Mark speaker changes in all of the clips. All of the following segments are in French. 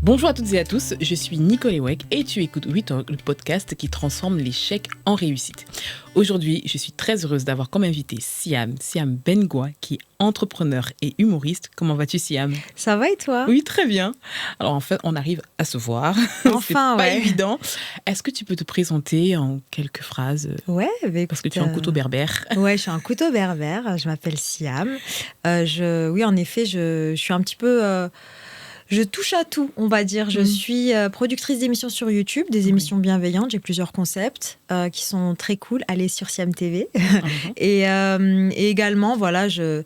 Speaker 1: Bonjour à toutes et à tous, je suis Nicole Ewek et tu écoutes WeTalk, le podcast qui transforme l'échec en réussite. Aujourd'hui, je suis très heureuse d'avoir comme invité Siam Bengoua, qui est entrepreneur et humoriste. Comment vas-tu, Siam ?
Speaker 2: Ça va et toi ?
Speaker 1: Oui, très bien. Alors en fait, on arrive à se voir.
Speaker 2: Enfin,
Speaker 1: C'est pas évident. Est-ce que tu peux te présenter en quelques phrases ?
Speaker 2: Ouais, écoute,
Speaker 1: parce que tu es un couteau berbère.
Speaker 2: Ouais, je suis un couteau berbère. Je m'appelle Siam. Oui, en effet, je suis un petit peu... Je touche à tout, on va dire. Je suis productrice d'émissions sur YouTube, des émissions bienveillantes. J'ai plusieurs concepts qui sont très cool. Allez sur Siam TV. Et également, voilà, je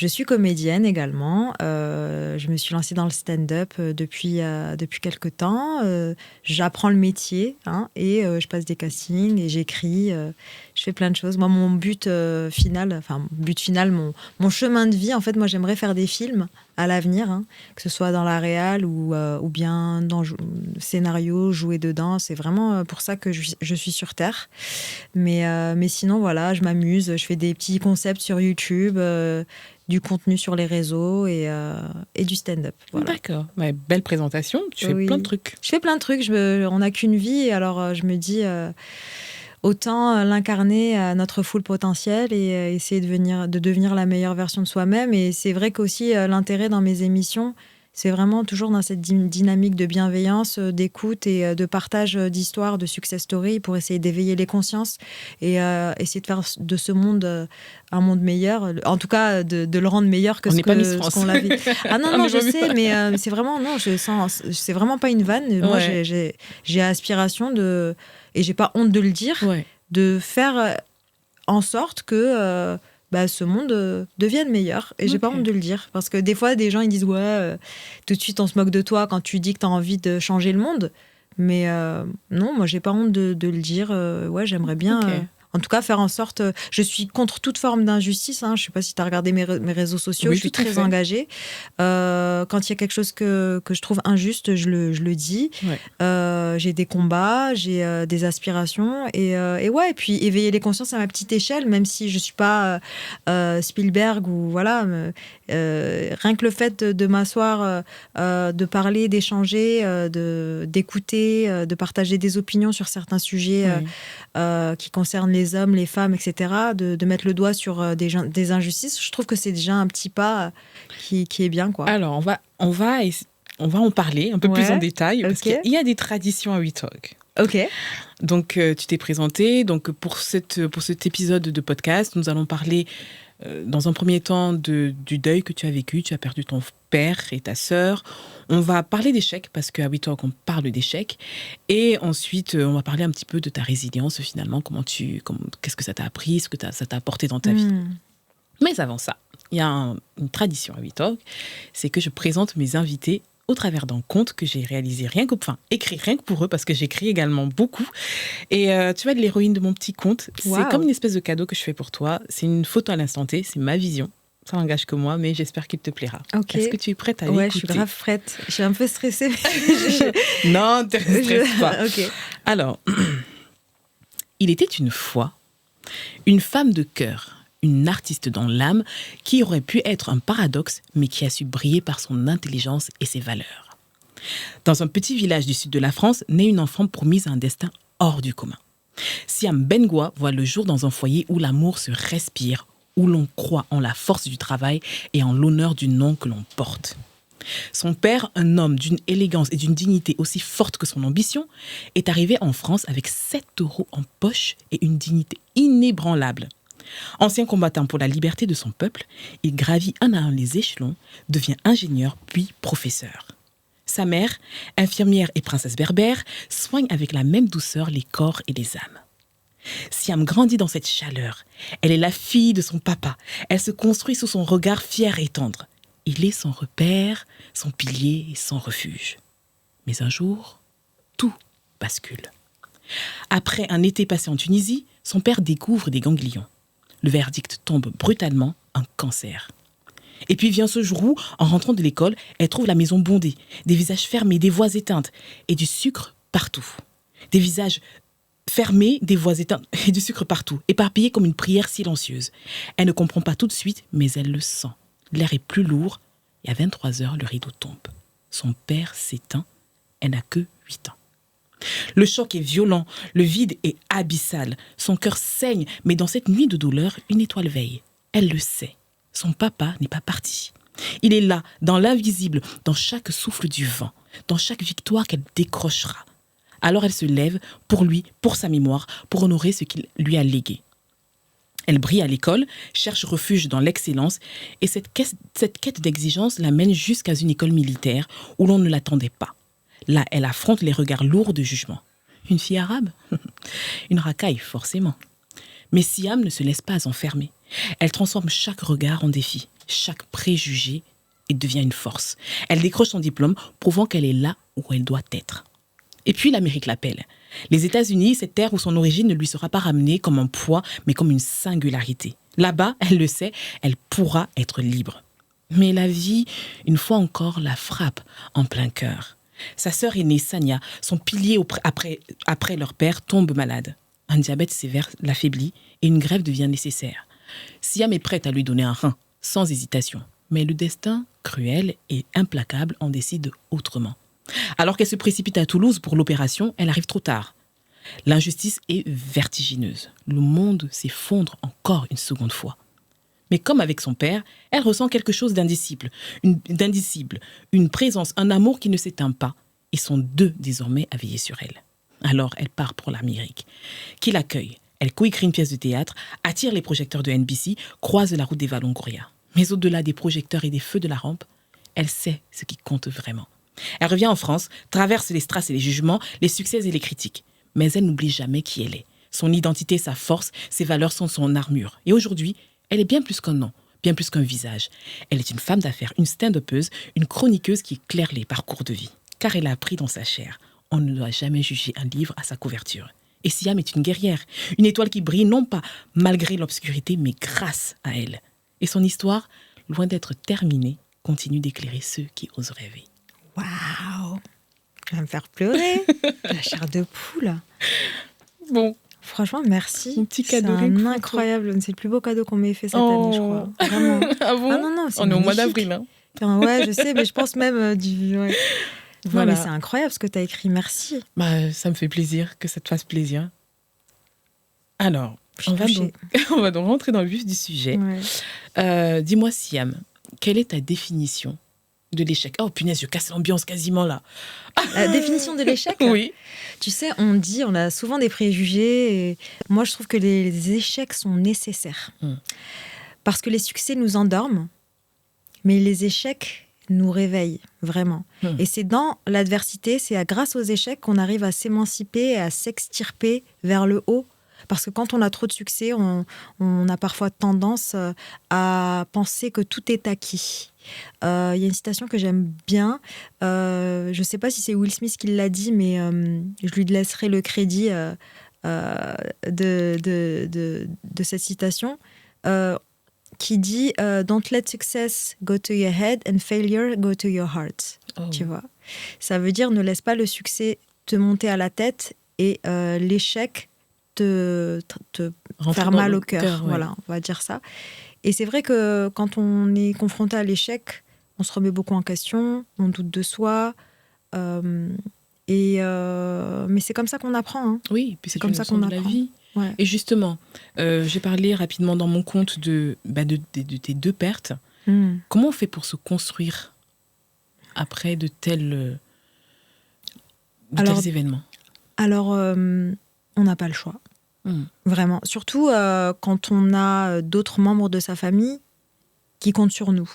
Speaker 2: suis comédienne également. Je me suis lancée dans le stand-up depuis quelques temps. J'apprends le métier et je passe des castings et j'écris. Je fais plein de choses. Moi, mon but final, mon chemin de vie, en fait, moi, j'aimerais faire des films à l'avenir, que ce soit dans la réal ou bien dans le scénario, jouer dedans. C'est vraiment pour ça que je suis sur Terre. Mais sinon, voilà, je m'amuse. Je fais des petits concepts sur YouTube, du contenu sur les réseaux et du stand-up. Voilà.
Speaker 1: D'accord. Ouais, belle présentation. Tu fais plein de trucs.
Speaker 2: Je fais plein de trucs. On n'a qu'une vie. Alors, je me dis... autant l'incarner à notre full potentiel et essayer de devenir la meilleure version de soi-même. Et c'est vrai qu'aussi l'intérêt dans mes émissions, c'est vraiment toujours dans cette dynamique de bienveillance, d'écoute et de partage d'histoires, de success stories pour essayer d'éveiller les consciences et essayer de faire de ce monde un monde meilleur. En tout cas, de le rendre meilleur que ce qu'on l'a vu. Ah non, je sais, mais c'est vraiment... Non, c'est vraiment pas une vanne. Moi, j'ai aspiration de... Et j'ai pas honte de le dire, de faire en sorte que ce monde devienne meilleur. Et j'ai pas honte de le dire. Parce que des fois, des gens, ils disent « Ouais, tout de suite, on se moque de toi quand tu dis que tu as envie de changer le monde. » Mais non, moi, j'ai pas honte de le dire. J'aimerais bien... En tout cas, faire en sorte... je suis contre toute forme d'injustice. Je ne sais pas si tu as regardé mes réseaux sociaux. Je suis très engagée. Quand il y a quelque chose que je trouve injuste, je le dis. J'ai des combats, j'ai des aspirations. Et puis éveiller les consciences à ma petite échelle, même si je ne suis pas Spielberg ou voilà. Rien que le fait de m'asseoir, de parler, d'échanger, d'écouter, de partager des opinions sur certains sujets qui concernent les hommes, les femmes, etc., de mettre le doigt sur des injustices, je trouve que c'est déjà un petit pas qui est bien, quoi.
Speaker 1: Alors, on va en parler un peu plus en détail, parce qu'il y a des traditions à WeTalk.
Speaker 2: Ok.
Speaker 1: Donc, tu t'es présentée. Donc, pour cet épisode de podcast, nous allons parler, dans un premier temps, du deuil que tu as vécu. Tu as perdu ton père et ta sœur. On va parler d'échecs, parce qu'à WeTalk, on parle d'échecs. Et ensuite, on va parler un petit peu de ta résilience, finalement. Qu'est-ce que ça t'a appris, ce que ça t'a apporté dans ta vie. Mais avant ça, il y a une tradition à WeTalk, c'est que je présente mes invités au travers d'un conte que j'ai réalisé écrit rien que pour eux, parce que j'écris également beaucoup. Et tu vas être l'héroïne de mon petit conte. Wow. C'est comme une espèce de cadeau que je fais pour toi. C'est une photo à l'instant T, c'est ma vision. Ça n'engage que moi, mais j'espère qu'il te plaira.
Speaker 2: Okay.
Speaker 1: Est-ce que tu es prête à l'écouter ?
Speaker 2: Ouais, je suis grave prête. Je suis un peu stressée.
Speaker 1: Non, ne te stresse pas.
Speaker 2: Okay.
Speaker 1: Alors, il était une fois une femme de cœur, une artiste dans l'âme qui aurait pu être un paradoxe, mais qui a su briller par son intelligence et ses valeurs. Dans un petit village du sud de la France, naît une enfant promise à un destin hors du commun. Siam Bengoua voit le jour dans un foyer où l'amour se respire, où l'on croit en la force du travail et en l'honneur du nom que l'on porte. Son père, un homme d'une élégance et d'une dignité aussi forte que son ambition, est arrivé en France avec 7 euros en poche et une dignité inébranlable. Ancien combattant pour la liberté de son peuple, il gravit un à un les échelons, devient ingénieur puis professeur. Sa mère, infirmière et princesse berbère, soigne avec la même douceur les corps et les âmes. Siam grandit dans cette chaleur. Elle est la fille de son papa. Elle se construit sous son regard fier et tendre. Il est son repère, son pilier et son refuge. Mais un jour, tout bascule. Après un été passé en Tunisie, son père découvre des ganglions. Le verdict tombe brutalement, un cancer. Et puis vient ce jour où, en rentrant de l'école, elle trouve la maison bondée, des visages fermés, des voix éteintes et du sucre partout. Des visages fermés, des voix éteintes et du sucre partout, éparpillés comme une prière silencieuse. Elle ne comprend pas tout de suite, mais elle le sent. L'air est plus lourd et à 23h, le rideau tombe. Son père s'éteint Elle n'a que 8 ans. Le choc est violent, le vide est abyssal. Son cœur saigne, mais dans cette nuit de douleur, une étoile veille. Elle le sait. Son papa n'est pas parti. Il est là, dans l'invisible, dans chaque souffle du vent, dans chaque victoire qu'elle décrochera. Alors elle se lève pour lui, pour sa mémoire, pour honorer ce qu'il lui a légué. Elle brille à l'école, cherche refuge dans l'excellence et cette quête d'exigence l'amène jusqu'à une école militaire où l'on ne l'attendait pas. Là, elle affronte les regards lourds de jugement. Une fille arabe? Une racaille, forcément. Mais Siam ne se laisse pas enfermer. Elle transforme chaque regard en défi, chaque préjugé et devient une force. Elle décroche son diplôme, prouvant qu'elle est là où elle doit être. Et puis l'Amérique l'appelle. Les États-Unis, cette terre où son origine ne lui sera pas ramenée comme un poids, mais comme une singularité. Là-bas, elle le sait, elle pourra être libre. Mais la vie, une fois encore, la frappe en plein cœur. Sa sœur aînée, Sania, son pilier après leur père, tombe malade. Un diabète sévère l'affaiblit et une greffe devient nécessaire. Siam est prête à lui donner un rein, sans hésitation. Mais le destin, cruel et implacable, en décide autrement. Alors qu'elle se précipite à Toulouse pour l'opération, elle arrive trop tard. L'injustice est vertigineuse. Le monde s'effondre encore une seconde fois. Mais comme avec son père, elle ressent quelque chose d'indicible, une présence, un amour qui ne s'éteint pas. Ils sont deux désormais à veiller sur elle. Alors elle part pour l'Amérique, qui l'accueille. Elle coécrit une pièce de théâtre, attire les projecteurs de NBC, croise la route des Longoria. Mais au-delà des projecteurs et des feux de la rampe, elle sait ce qui compte vraiment. Elle revient en France, traverse les strass et les jugements, les succès et les critiques. Mais elle n'oublie jamais qui elle est. Son identité, sa force, ses valeurs sont son armure. Et aujourd'hui, elle est bien plus qu'un nom, bien plus qu'un visage. Elle est une femme d'affaires, une stand-upeuse, une chroniqueuse qui éclaire les parcours de vie. Car elle a appris dans sa chair. On ne doit jamais juger un livre à sa couverture. Et Siam est une guerrière, une étoile qui brille non pas malgré l'obscurité, mais grâce à elle. Et son histoire, loin d'être terminée, continue d'éclairer ceux qui osent rêver.
Speaker 2: Waouh! Tu vas me faire pleurer. La chair de poule.
Speaker 1: Bon.
Speaker 2: Franchement, merci.
Speaker 1: Un petit cadeau.
Speaker 2: C'est incroyable. C'est le plus beau cadeau qu'on m'ait fait cette année, je crois. Vraiment.
Speaker 1: Ah bon?
Speaker 2: Ah non, c'est
Speaker 1: on est au mois
Speaker 2: magnifique.
Speaker 1: d'avril. Hein.
Speaker 2: Enfin, ouais, je sais, mais je pense même Ouais.
Speaker 1: Voilà.
Speaker 2: Non, mais c'est incroyable ce que tu as écrit. Merci.
Speaker 1: Ça me fait plaisir que ça te fasse plaisir. Alors, on va donc rentrer dans le vif du sujet.
Speaker 2: Ouais.
Speaker 1: Dis-moi, Siam, quelle est ta définition de l'échec? Oh punaise, je casse l'ambiance quasiment là.
Speaker 2: La définition de l'échec?
Speaker 1: Oui.
Speaker 2: Tu sais, on a souvent des préjugés. Et moi, je trouve que les échecs sont nécessaires. Parce que les succès nous endorment, mais les échecs nous réveillent, vraiment. Et c'est dans l'adversité, c'est grâce aux échecs qu'on arrive à s'émanciper et à s'extirper vers le haut. Parce que quand on a trop de succès, on a parfois tendance à penser que tout est acquis. Il y a une citation que j'aime bien. Je ne sais pas si c'est Will Smith qui l'a dit, mais je lui laisserai le crédit de cette citation qui dit Don't let success go to your head and failure go to your heart. Tu vois, ça veut dire ne laisse pas le succès te monter à la tête et l'échec te faire mal au cœur. Ouais. Voilà, on va dire ça. Et c'est vrai que quand on est confronté à l'échec, on se remet beaucoup en question, on doute de soi. Mais c'est comme ça qu'on apprend. Hein.
Speaker 1: Oui, puis c'est
Speaker 2: comme ça qu'on apprend.
Speaker 1: La vie.
Speaker 2: Ouais.
Speaker 1: Et justement, j'ai parlé rapidement dans mon compte de tes deux pertes. Comment on fait pour se construire après de tels événements? Alors,
Speaker 2: on n'a pas le choix. Vraiment. Surtout quand on a d'autres membres de sa famille qui comptent sur nous.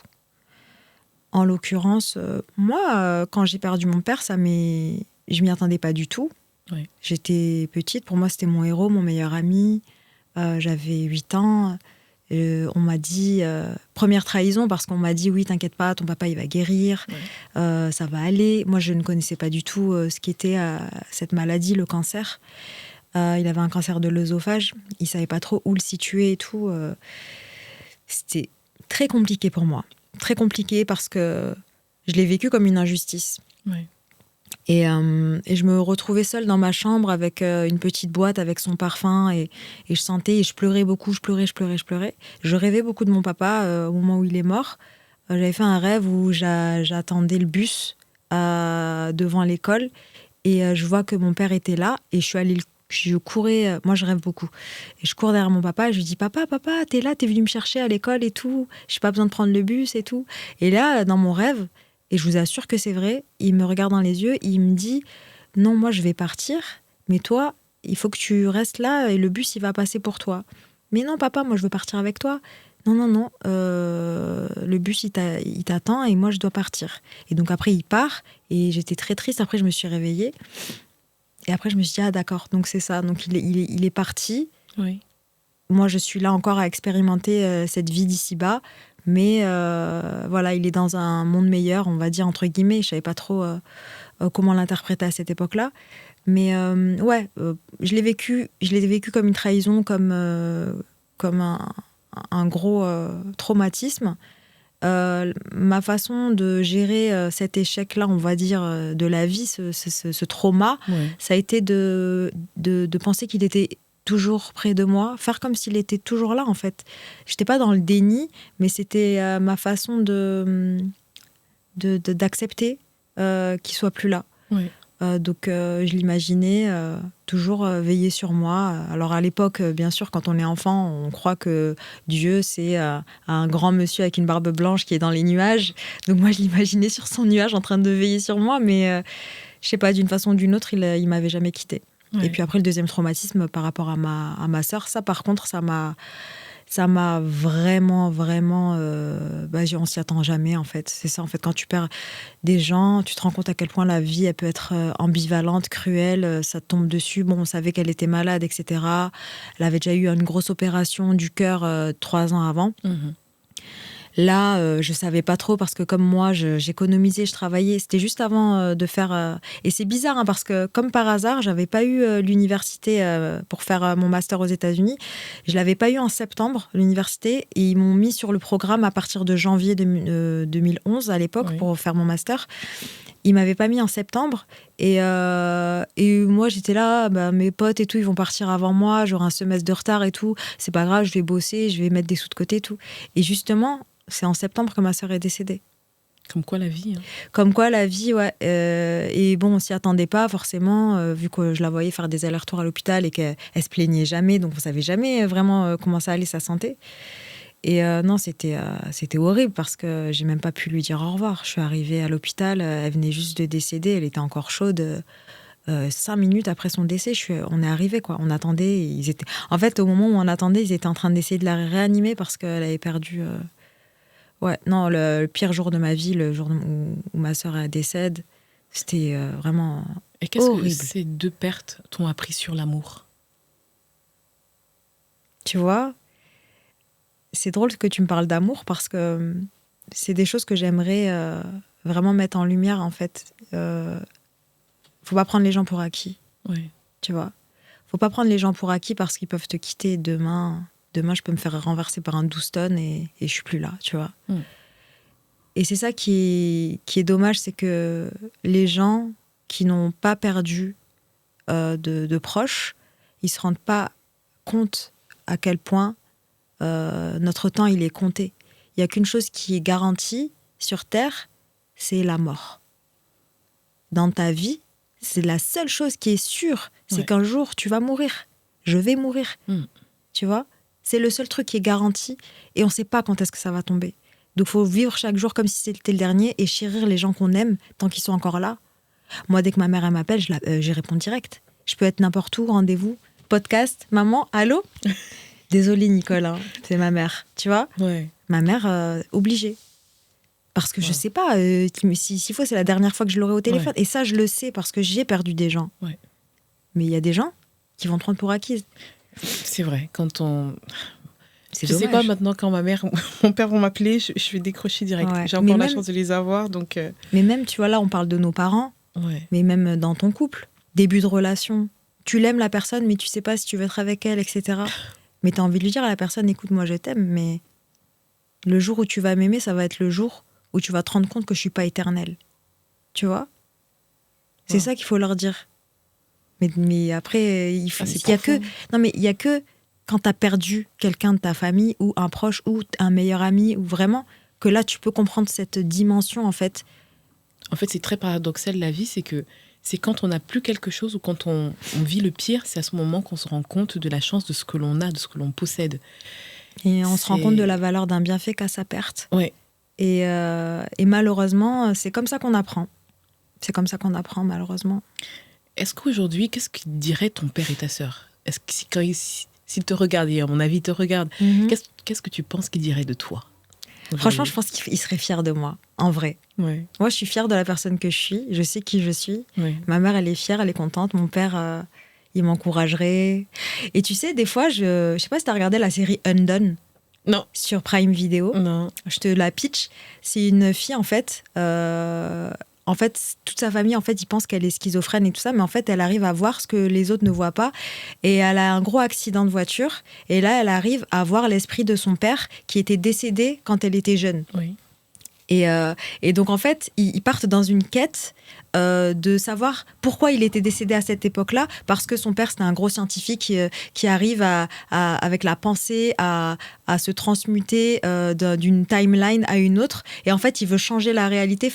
Speaker 2: En l'occurrence, moi, quand j'ai perdu mon père, je m'y attendais pas du tout.
Speaker 1: Ouais.
Speaker 2: J'étais petite, pour moi, c'était mon héros, mon meilleur ami. J'avais 8 ans. On m'a dit, première trahison, parce qu'on m'a dit, oui, t'inquiète pas, ton papa, il va guérir, ça va aller. Moi, je ne connaissais pas du tout ce qu'était cette maladie, le cancer. Il avait un cancer de l'œsophage. Il savait pas trop où le situer et tout. C'était très compliqué pour moi. Très compliqué parce que je l'ai vécu comme une injustice.
Speaker 1: Ouais.
Speaker 2: Et je me retrouvais seule dans ma chambre avec une petite boîte avec son parfum et je sentais, et je pleurais beaucoup, je pleurais. Je rêvais beaucoup de mon papa au moment où il est mort. J'avais fait un rêve où j'attendais le bus devant l'école et je vois que mon père était là et je courais, moi je rêve beaucoup. Et je cours derrière mon papa et je lui dis papa, t'es là, t'es venu me chercher à l'école et tout, j'ai pas besoin de prendre le bus et tout. Et là, dans mon rêve, et je vous assure que c'est vrai, il me regarde dans les yeux, il me dit non, moi je vais partir, mais toi, il faut que tu restes là et le bus il va passer pour toi. Mais non papa, moi je veux partir avec toi. Non, le bus il t'attend et moi je dois partir. Et donc après il part et j'étais très triste, après je me suis réveillée. Et après, je me suis dit, ah d'accord, donc c'est ça. Donc il est parti.
Speaker 1: Oui.
Speaker 2: Moi, je suis là encore à expérimenter cette vie d'ici-bas. Mais voilà, il est dans un monde meilleur, on va dire, entre guillemets. Je ne savais pas trop comment l'interpréter à cette époque-là. Mais je l'ai vécu comme une trahison, comme un gros traumatisme. Ma façon de gérer cet échec-là, on va dire, de la vie, ce trauma, ça a été de penser qu'il était toujours près de moi, faire comme s'il était toujours là, en fait. J'étais pas dans le déni, mais c'était ma façon d'accepter qu'il soit plus là.
Speaker 1: Oui.
Speaker 2: Donc, je l'imaginais toujours veiller sur moi. Alors, à l'époque, bien sûr, quand on est enfant, on croit que Dieu, c'est un grand monsieur avec une barbe blanche qui est dans les nuages. Donc, moi, je l'imaginais sur son nuage en train de veiller sur moi. Mais, je sais pas, d'une façon ou d'une autre, il m'avait jamais quittée.
Speaker 1: Oui.
Speaker 2: Et puis après, le deuxième traumatisme par rapport à ma sœur, ça, par contre, ça m'a vraiment, on s'y attend jamais, en fait. C'est ça, en fait, quand tu perds des gens, tu te rends compte à quel point la vie, elle peut être ambivalente, cruelle, ça te tombe dessus. Bon, on savait qu'elle était malade, etc. Elle avait déjà eu une grosse opération du cœur 3 ans avant.
Speaker 1: Mm-hmm.
Speaker 2: Là, je savais pas trop parce que comme moi, j'économisais, je travaillais. C'était juste avant de faire... Et c'est bizarre hein, parce que comme par hasard, j'avais pas eu l'université pour faire mon master aux États-Unis. Je l'avais pas eu en septembre, l'université. Et ils m'ont mis sur le programme à partir de janvier 2011 à l'époque pour faire mon master. Ils m'avaient pas mis en septembre. Et moi, j'étais là, mes potes et tout, ils vont partir avant moi. J'aurai un semestre de retard et tout. C'est pas grave, je vais bosser, je vais mettre des sous de côté et tout. Et justement... C'est en septembre que ma sœur est décédée.
Speaker 1: Comme quoi la vie. Hein.
Speaker 2: Comme quoi la vie, ouais. Et bon, on s'y attendait pas forcément, vu que je la voyais faire des allers-retours à l'hôpital et qu'elle se plaignait jamais, donc on savait jamais vraiment comment ça allait sa santé. Et non, c'était horrible parce que j'ai même pas pu lui dire au revoir. Je suis arrivée à l'hôpital, elle venait juste de décéder, elle était encore chaude. 5 minutes après son décès, on est arrivé quoi. On attendait. En fait, au moment où on attendait, ils étaient en train d'essayer de la réanimer parce qu'elle avait perdu. Ouais, non, le pire jour de ma vie, le jour où ma sœur décède, c'était vraiment
Speaker 1: Et qu'est-ce
Speaker 2: horrible.
Speaker 1: que ces 2 pertes t'ont appris sur l'amour ?
Speaker 2: Tu vois, c'est drôle que tu me parles d'amour parce que c'est des choses que j'aimerais vraiment mettre en lumière, en fait. Faut pas prendre les gens pour acquis.
Speaker 1: Oui.
Speaker 2: Tu vois, faut pas prendre les gens pour acquis parce qu'ils peuvent te quitter demain. Demain, je peux me faire renverser par un 12 tonnes et je suis plus là, tu vois. Mm. Et c'est ça qui est dommage, c'est que les gens qui n'ont pas perdu de proches, ils se rendent pas compte à quel point notre temps, il est compté. Il y a qu'une chose qui est garantie sur Terre, c'est la mort. Dans ta vie, c'est la seule chose qui est sûre, c'est qu'un jour, tu vas mourir. Je vais mourir. Mm. Tu vois ? C'est le seul truc qui est garanti et on ne sait pas quand est-ce que ça va tomber. Donc, il faut vivre chaque jour comme si c'était le dernier et chérir les gens qu'on aime tant qu'ils sont encore là. Moi, dès que ma mère elle m'appelle, j'y réponds direct. Je peux être n'importe où, rendez-vous, podcast, maman, allô ? Désolée, Nicole, hein, c'est ma mère, tu vois ?
Speaker 1: Ouais.
Speaker 2: Ma mère, obligée. Parce que je ne sais pas, s'il faut, c'est la dernière fois que je l'aurai au téléphone. Ouais. Et ça, je le sais parce que j'ai perdu des gens.
Speaker 1: Ouais.
Speaker 2: Mais il y a des gens qui vont te prendre pour acquise.
Speaker 1: C'est vrai, quand on...
Speaker 2: C'est
Speaker 1: je
Speaker 2: dommage.
Speaker 1: sais pas maintenant quand mon père vont m'appeler, je vais décrocher direct. Ouais. J'ai encore la chance de les avoir, donc...
Speaker 2: Mais même, tu vois, là, on parle de nos parents, mais même dans ton couple, début de relation, tu l'aimes la personne, mais tu sais pas si tu veux être avec elle, etc. Mais tu as envie de lui dire à la personne, écoute, moi je t'aime, mais le jour où tu vas m'aimer, ça va être le jour où tu vas te rendre compte que je suis pas éternelle. Tu vois ? C'est ça qu'il faut leur dire. Mais après, il y a que... Non, mais il y a que quand tu as perdu quelqu'un de ta famille ou un proche ou un meilleur ami, ou vraiment, que là, tu peux comprendre cette dimension, en fait,
Speaker 1: En fait, c'est très paradoxal, la vie, c'est que c'est quand on n'a plus quelque chose ou quand on vit le pire, c'est à ce moment qu'on se rend compte de la chance de ce que l'on a, de ce que l'on possède.
Speaker 2: Et on se rend compte de la valeur d'un bienfait qu'à sa perte.
Speaker 1: Ouais.
Speaker 2: Et malheureusement, c'est comme ça qu'on apprend. C'est comme ça qu'on apprend, malheureusement.
Speaker 1: Est-ce qu'aujourd'hui, qu'est-ce que dirait ton père et ta sœur? Est-ce que s'il te regarde, et à mon avis, il te regarde, qu'est-ce que tu penses qu'il dirait de toi?
Speaker 2: Franchement, je pense qu'il serait fier de moi, en vrai.
Speaker 1: Ouais.
Speaker 2: Moi, je suis fière de la personne que je suis. Je sais qui je suis.
Speaker 1: Ouais.
Speaker 2: Ma mère, elle est fière, elle est contente. Mon père, il m'encouragerait. Et tu sais, des fois, je sais pas si tu as regardé la série Undone.
Speaker 1: Non.
Speaker 2: Sur Prime Video.
Speaker 1: Non.
Speaker 2: Je te la pitch. C'est une fille, en fait. En fait, toute sa famille, en fait, ils pensent qu'elle est schizophrène et tout ça, mais en fait, elle arrive à voir ce que les autres ne voient pas. Et elle a un gros accident de voiture. Et là, elle arrive à voir l'esprit de son père qui était décédé quand elle était jeune.
Speaker 1: Oui.
Speaker 2: Et donc, en fait, ils partent dans une quête de savoir pourquoi il était décédé à cette époque-là, parce que son père, c'était un gros scientifique qui arrive avec la pensée à se transmuter d'une timeline à une autre. Et en fait, il veut changer la réalité,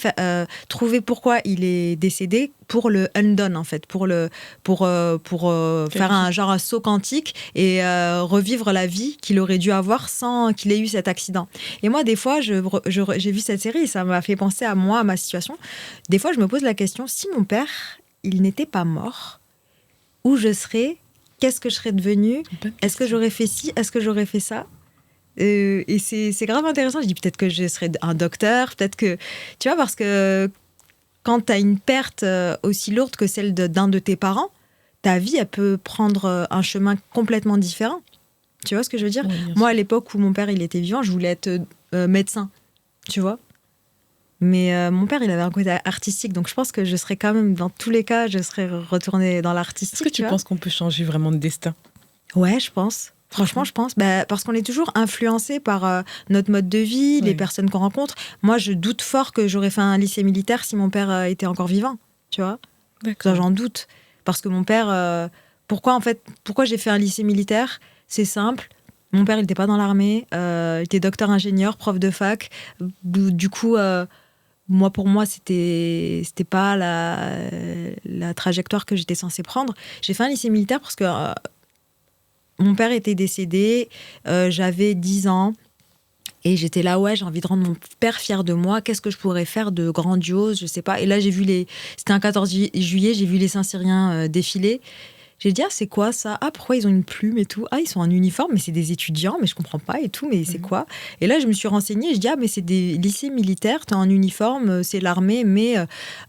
Speaker 2: trouver pourquoi il est décédé pour le undone, en fait, pour faire un saut quantique et revivre la vie qu'il aurait dû avoir sans qu'il ait eu cet accident. Et moi, des fois, j'ai vu cette série et ça m'a fait penser à moi, à ma situation. Des fois, je me pose la question, si mon père, il n'était pas mort, où je serais? Qu'est-ce que je serais devenue? Est-ce que j'aurais fait ci? Est-ce que j'aurais fait ça? Et c'est grave intéressant. Je dis peut-être que je serais un docteur, peut-être que... Tu vois, parce que quand tu as une perte aussi lourde que celle d'un de tes parents, ta vie, elle peut prendre un chemin complètement différent. Tu vois ce que je veux dire?
Speaker 1: Oui,
Speaker 2: moi, à l'époque où mon père il était vivant, je voulais être médecin, tu vois. Mais mon père, il avait un côté artistique, donc je pense que je serais quand même, dans tous les cas, je serais retournée dans l'artistique.
Speaker 1: Est-ce que tu penses qu'on peut changer vraiment de destin?
Speaker 2: Ouais, je pense. Franchement, je pense. Parce qu'on est toujours influencé par notre mode de vie, les personnes qu'on rencontre. Moi, je doute fort que j'aurais fait un lycée militaire si mon père était encore vivant. Tu vois?
Speaker 1: D'accord.
Speaker 2: Ça, j'en doute. Parce que mon père... pourquoi j'ai fait un lycée militaire? C'est simple. Mon père, il n'était pas dans l'armée. Il était docteur-ingénieur, prof de fac. Du coup... pour moi, c'était pas la trajectoire que j'étais censée prendre. J'ai fait un lycée militaire parce que mon père était décédé, j'avais 10 ans et j'étais là, ouais, j'ai envie de rendre mon père fier de moi. Qu'est-ce que je pourrais faire de grandiose? Je sais pas. Et là, c'était un 14 juillet, j'ai vu les Saint-Cyriens défiler. J'ai dit, ah, c'est quoi ça? Ah, pourquoi ils ont une plume et tout? Ah, ils sont en uniforme, mais c'est des étudiants, mais je comprends pas et tout, mais c'est quoi? Et là, je me suis renseignée, je dis, ah, mais c'est des lycées militaires, t'es en uniforme, c'est l'armée, mais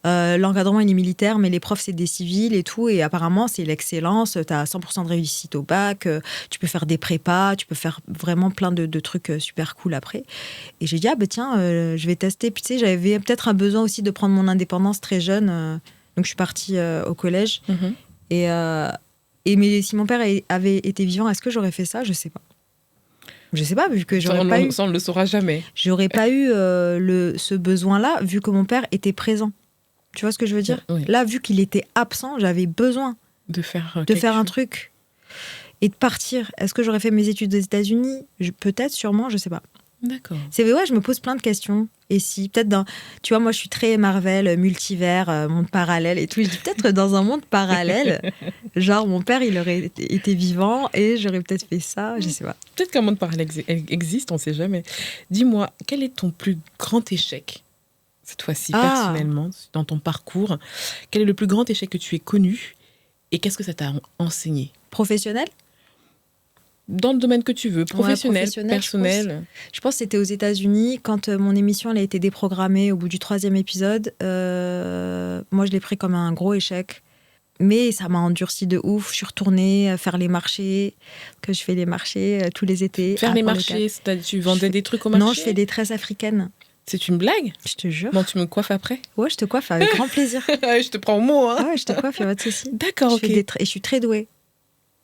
Speaker 2: l'encadrement, il est militaire, mais les profs, c'est des civils et tout, et apparemment, c'est l'excellence, t'as 100% de réussite au bac, tu peux faire des prépas, tu peux faire vraiment plein de trucs super cool après. Et j'ai dit, ah, bah tiens, je vais tester. Puis tu sais, j'avais peut-être un besoin aussi de prendre mon indépendance très jeune, donc je suis partie au collège. Mais si mon père avait été vivant, est-ce que j'aurais fait ça? Je sais pas. Je sais pas, vu que j'aurais pas eu...
Speaker 1: Ça, on ne le saura jamais.
Speaker 2: J'aurais pas eu ce besoin-là, vu que mon père était présent. Tu vois ce que je veux dire?
Speaker 1: Oui.
Speaker 2: Là, vu qu'il était absent, j'avais besoin
Speaker 1: de faire
Speaker 2: un truc et de partir. Est-ce que j'aurais fait mes études aux États-Unis? Peut-être, sûrement, je sais pas.
Speaker 1: D'accord.
Speaker 2: Ouais, je me pose plein de questions. Et si, peut-être tu vois, moi, je suis très Marvel, multivers, monde parallèle et tout. Je dis peut-être dans un monde parallèle, genre, mon père, il aurait été vivant et j'aurais peut-être fait ça, je sais pas.
Speaker 1: Peut-être qu'un monde parallèle existe, on sait jamais. Dis-moi, quel est ton plus grand échec, cette fois-ci, personnellement, dans ton parcours? Quel est le plus grand échec que tu aies connu et qu'est-ce que ça t'a enseigné?
Speaker 2: Professionnel?
Speaker 1: Dans le domaine que tu veux, professionnel, personnel.
Speaker 2: Je pense que c'était aux États-Unis, quand mon émission elle a été déprogrammée au bout du 3e épisode. Moi, je l'ai pris comme un gros échec. Mais ça m'a endurci de ouf. Je suis retournée faire les marchés, que je fais les marchés tous les étés.
Speaker 1: Faire les marchés, tu vendais des trucs au marché?
Speaker 2: Non, je fais des tresses africaines.
Speaker 1: C'est une blague?
Speaker 2: Je te jure.
Speaker 1: Bon, tu me coiffes après?
Speaker 2: Ouais, je te coiffe avec grand plaisir.
Speaker 1: Je te prends au mot, hein.
Speaker 2: Ouais, je te coiffe, il n'y a pas de souci.
Speaker 1: D'accord, ok.
Speaker 2: Et je suis très douée.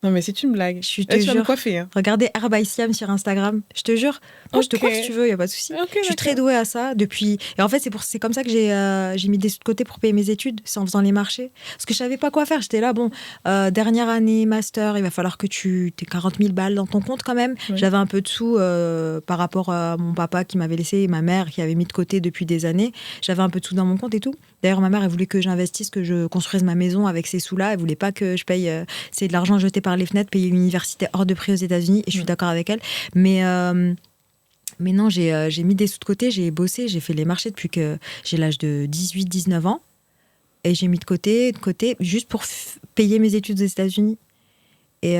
Speaker 1: Non, mais c'est une blague.
Speaker 2: Je te
Speaker 1: tu vas me
Speaker 2: jure.
Speaker 1: coiffer. Hein.
Speaker 2: Regardez Hair by Siam sur Instagram. Je te jure. Moi, je te coiffe si tu veux, il n'y a pas de souci. Je suis très douée à ça depuis. Et en fait, c'est comme ça que j'ai mis des sous de côté pour payer mes études. C'est en faisant les marchés. Parce que je savais pas quoi faire. J'étais là, bon, dernière année, master, il va falloir que tu aies 40 000 balles dans ton compte quand même. Oui. J'avais un peu de sous par rapport à mon papa qui m'avait laissé et ma mère qui avait mis de côté depuis des années. J'avais un peu de sous dans mon compte et tout. D'ailleurs, ma mère, elle voulait que j'investisse, que je construise ma maison avec ces sous-là. Elle voulait pas que je paye. C'est de l'argent jeté par les fenêtres, payer une université hors de prix aux États-Unis. Et je suis d'accord avec elle. Mais non, j'ai mis des sous de côté, j'ai bossé, j'ai fait les marchés depuis que j'ai l'âge de 18-19 ans. Et j'ai mis de côté, juste pour payer mes études aux États-Unis. Et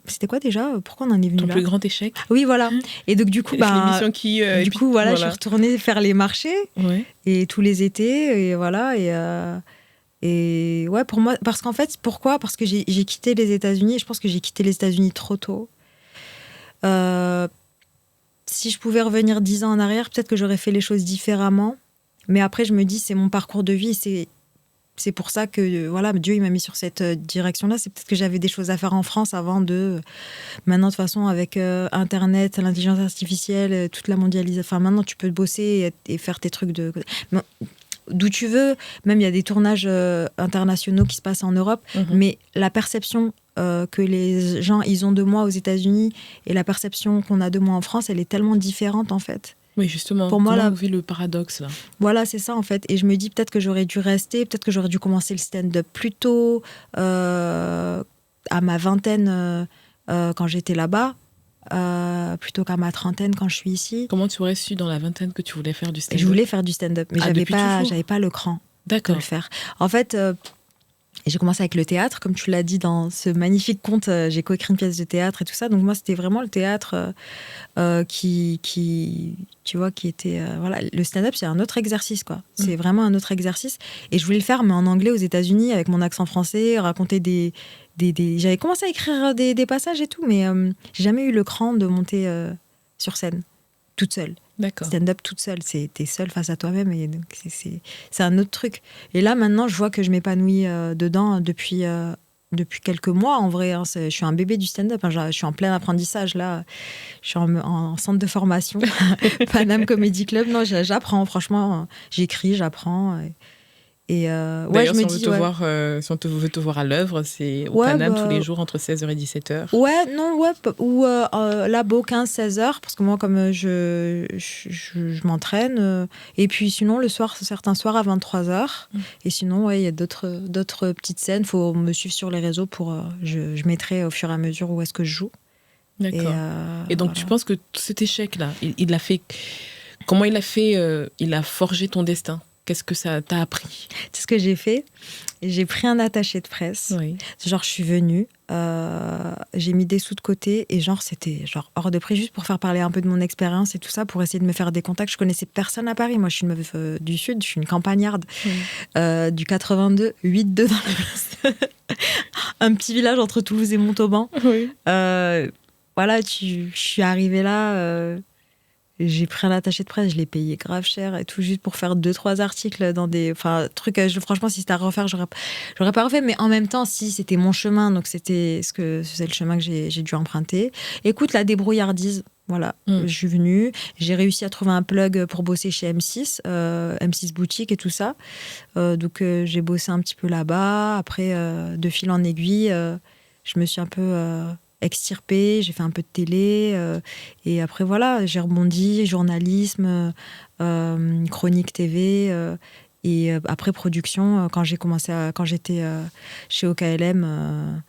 Speaker 2: c'était quoi déjà? Pourquoi on en est venu là?
Speaker 1: Ton plus grand échec?
Speaker 2: Oui, voilà. Et donc du coup,
Speaker 1: l'émission qui,
Speaker 2: je suis retournée faire les marchés et tous les étés et voilà et ouais, pour moi, parce qu'en fait, pourquoi? Parce que j'ai quitté les États-Unis et je pense que j'ai quitté les États-Unis trop tôt. Si je pouvais revenir 10 ans en arrière, peut-être que j'aurais fait les choses différemment. Mais après, je me dis, c'est mon parcours de vie, c'est pour ça que voilà, Dieu il m'a mis sur cette direction-là. C'est peut-être que j'avais des choses à faire en France avant de... Maintenant, de toute façon, avec Internet, l'intelligence artificielle, toute la mondialisation... Enfin, maintenant, tu peux bosser et faire tes trucs d'où tu veux. Même, il y a des tournages internationaux qui se passent en Europe. Mais la perception que les gens ils ont de moi aux États-Unis et la perception qu'on a de moi en France, elle est tellement différente, en fait.
Speaker 1: Oui, justement. Pour moi, on vit le paradoxe, là.
Speaker 2: Voilà, c'est ça, en fait. Et je me dis, peut-être que j'aurais dû rester, peut-être que j'aurais dû commencer le stand-up plus tôt, à ma vingtaine, quand j'étais là-bas, plutôt qu'à ma trentaine, quand je suis ici.
Speaker 1: Comment tu aurais su dans la vingtaine que tu voulais faire du stand-up?
Speaker 2: Je voulais faire du stand-up, mais j'avais pas le cran de le faire. En fait... j'ai commencé avec le théâtre, comme tu l'as dit dans ce magnifique conte, j'ai coécrit une pièce de théâtre et tout ça. Donc moi, c'était vraiment le théâtre qui était... voilà. Le stand-up, c'est un autre exercice, quoi. C'est vraiment un autre exercice. Et je voulais le faire, mais en anglais aux États-Unis, avec mon accent français, raconter des... J'avais commencé à écrire des passages et tout, mais j'ai jamais eu le cran de monter sur scène, toute seule.
Speaker 1: D'accord.
Speaker 2: Stand-up toute seule, t'es seule face à toi-même et donc c'est un autre truc. Et là maintenant je vois que je m'épanouis dedans depuis quelques mois en vrai. Hein, je suis un bébé du stand-up, hein, je suis en plein apprentissage là. Je suis en centre de formation, Paname Comedy Club. Non, j'apprends franchement, j'écris, j'apprends. Et
Speaker 1: d'ailleurs, je me dis, si on veut te voir à l'œuvre, c'est au Paname tous les jours entre 16h et 17h.
Speaker 2: Ou Labo 15-16h, parce que moi, comme je m'entraîne. Et puis sinon, le soir, certains soirs à 23h. Et sinon, il y a d'autres petites scènes. Il faut me suivre sur les réseaux pour... je mettrai au fur et à mesure où est-ce que je joue.
Speaker 1: D'accord. Et donc, tu penses que cet échec-là, il a fait... Comment il a fait... il a forgé ton destin? Qu'est-ce que ça t'a appris?
Speaker 2: C'est ce que j'ai fait. J'ai pris un attaché de presse.
Speaker 1: Oui.
Speaker 2: Genre, je suis venue, j'ai mis des sous de côté et c'était hors de prix, juste pour faire parler un peu de mon expérience et tout ça, pour essayer de me faire des contacts. Je connaissais personne à Paris. Moi, je suis une meuf du Sud, je suis une campagnarde du 82, 8-2 dans la place. Un petit village entre Toulouse et Montauban.
Speaker 1: Oui.
Speaker 2: Voilà, je suis arrivée là... J'ai pris un attaché de presse, je l'ai payé grave cher et tout, juste pour faire 2-3 articles dans des trucs. Franchement, si c'était à refaire, j'aurais pas refait. Mais en même temps, si c'était mon chemin, donc c'est le chemin que j'ai dû emprunter. Écoute, la débrouillardise, voilà. Je suis venue, j'ai réussi à trouver un plug pour bosser chez M6, M6 Boutique et tout ça. Donc j'ai bossé un petit peu là-bas. Après, de fil en aiguille, je me suis un peu... extirpée, j'ai fait un peu de télé et après voilà, j'ai rebondi, journalisme, chronique TV et après production, quand j'étais chez OKLM,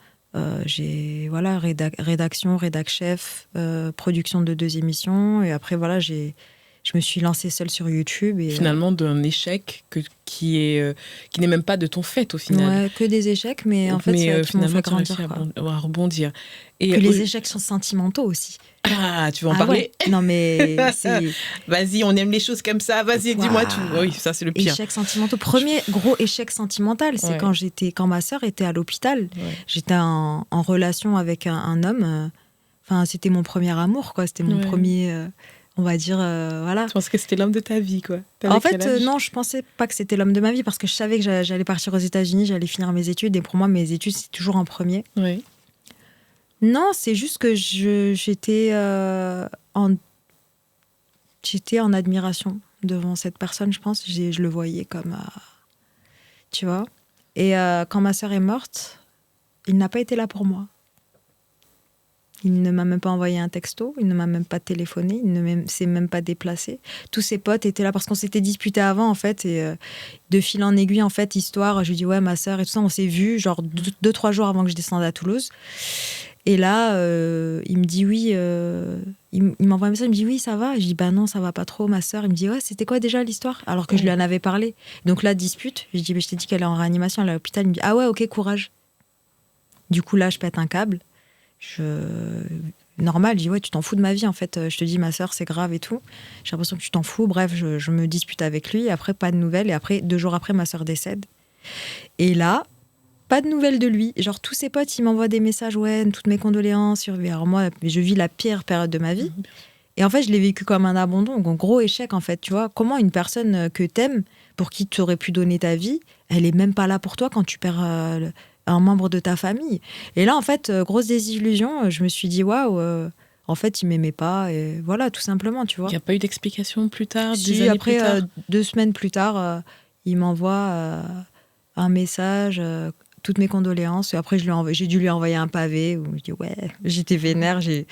Speaker 2: j'ai rédaction, rédac chef, production de 2 émissions et après voilà, je me suis lancée seule sur YouTube. Et,
Speaker 1: finalement, d'un échec qui n'est même pas de ton fait, au final.
Speaker 2: Ouais, que des échecs, mais en fait, ça m'a fait grandir.
Speaker 1: À rebondir.
Speaker 2: Et que les échecs sont sentimentaux aussi.
Speaker 1: Ah, tu veux en parler?
Speaker 2: Ouais. Non, mais c'est...
Speaker 1: Vas-y, on aime les choses comme ça. Vas-y, dis-moi tout. Oui, ça, c'est le pire.
Speaker 2: Échecs sentimentaux. Premier gros échec sentimental, c'est quand ma sœur était à l'hôpital. Ouais. J'étais en relation avec un homme. C'était mon premier amour, quoi. C'était mon premier... on va dire, voilà.
Speaker 1: Tu penses que c'était l'homme de ta vie, quoi.
Speaker 2: En fait, non, je pensais pas que c'était l'homme de ma vie parce que je savais que j'allais partir aux États-Unis, j'allais finir mes études et pour moi, mes études, c'est toujours en premier.
Speaker 1: Oui.
Speaker 2: Non, c'est juste que j'étais en admiration devant cette personne, je pense. Je le voyais comme, tu vois. Et quand ma sœur est morte, il n'a pas été là pour moi. Il ne m'a même pas envoyé un texto, il ne m'a même pas téléphoné, il ne s'est même pas déplacé. Tous ses potes étaient là parce qu'on s'était disputé avant, en fait, et de fil en aiguille, en fait, histoire, je lui dis, ouais, ma sœur et tout ça, on s'est vus, genre 2-3 jours avant que je descende à Toulouse. Et là, il me dit oui, il m'envoie un message, il me dit oui, ça va. Et je dis, bah non, ça va pas trop, ma sœur. Il me dit, ouais, c'était quoi déjà l'histoire? Alors que je lui en avais parlé. Donc là, dispute. Je dis, mais je t'ai dit qu'elle est en réanimation, elle est à l'hôpital. Il me dit, ah ouais, ok, courage. Du coup, là, je pète un câble. Normal, je dis ouais, tu t'en fous de ma vie en fait. Je te dis ma sœur c'est grave et tout. J'ai l'impression que tu t'en fous. Bref, je me dispute avec lui. Après pas de nouvelles et après 2 jours après ma sœur décède. Et là, pas de nouvelles de lui. Genre tous ses potes ils m'envoient des messages, ouais, toutes mes condoléances. Alors moi je vis la pire période de ma vie. Et en fait je l'ai vécu comme un abandon, un gros échec en fait. Tu vois comment une personne que t'aimes, pour qui tu aurais pu donner ta vie, elle est même pas là pour toi quand tu perds un membre de ta famille. Et là, en fait, grosse désillusion, je me suis dit, waouh, en fait, il m'aimait pas. Et voilà, tout simplement, tu vois.
Speaker 1: Il n'y a pas eu d'explication plus tard,
Speaker 2: Si,
Speaker 1: des années
Speaker 2: après,
Speaker 1: plus tard
Speaker 2: 2 semaines plus tard, il m'envoie un message, toutes mes condoléances. Et après, j'ai dû lui envoyer un pavé où je dis, ouais, j'étais vénère, j'ai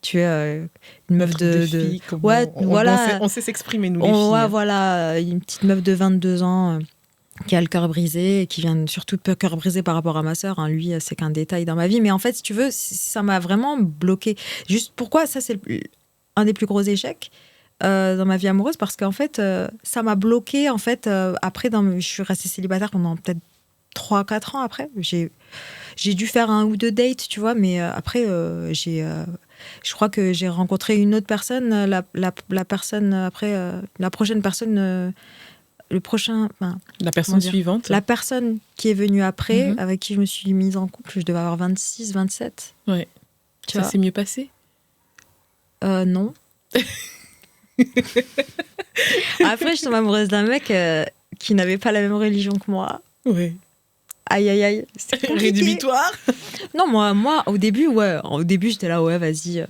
Speaker 2: tué une meuf de
Speaker 1: filles,
Speaker 2: ouais, voilà.
Speaker 1: On sait s'exprimer, nous, les filles.
Speaker 2: Ouais, voilà, une petite meuf de 22 ans qui a le cœur brisé et qui vient surtout peu cœur brisé par rapport à ma sœur. Hein. Lui, c'est qu'un détail dans ma vie. Mais en fait, si tu veux, ça m'a vraiment bloqué. Juste pourquoi ça, c'est un des plus gros échecs dans ma vie amoureuse, parce qu'en fait, ça m'a bloqué. En fait, après, je suis restée célibataire pendant peut-être 3-4 ans après. J'ai dû faire 1 ou 2 dates, tu vois, mais après, je crois que j'ai rencontré une autre personne, la personne après, la prochaine personne.
Speaker 1: La personne suivante.
Speaker 2: La personne qui est venue après, avec qui je me suis mise en couple, je devais avoir 26, 27.
Speaker 1: Ouais. Ça s'est mieux passé?
Speaker 2: Non. Après, je tombe amoureuse d'un mec qui n'avait pas la même religion que moi.
Speaker 1: Ouais.
Speaker 2: Aïe, aïe, aïe. C'était
Speaker 1: rédhibitoire.
Speaker 2: Non, moi, au début, j'étais là, ouais, vas-y,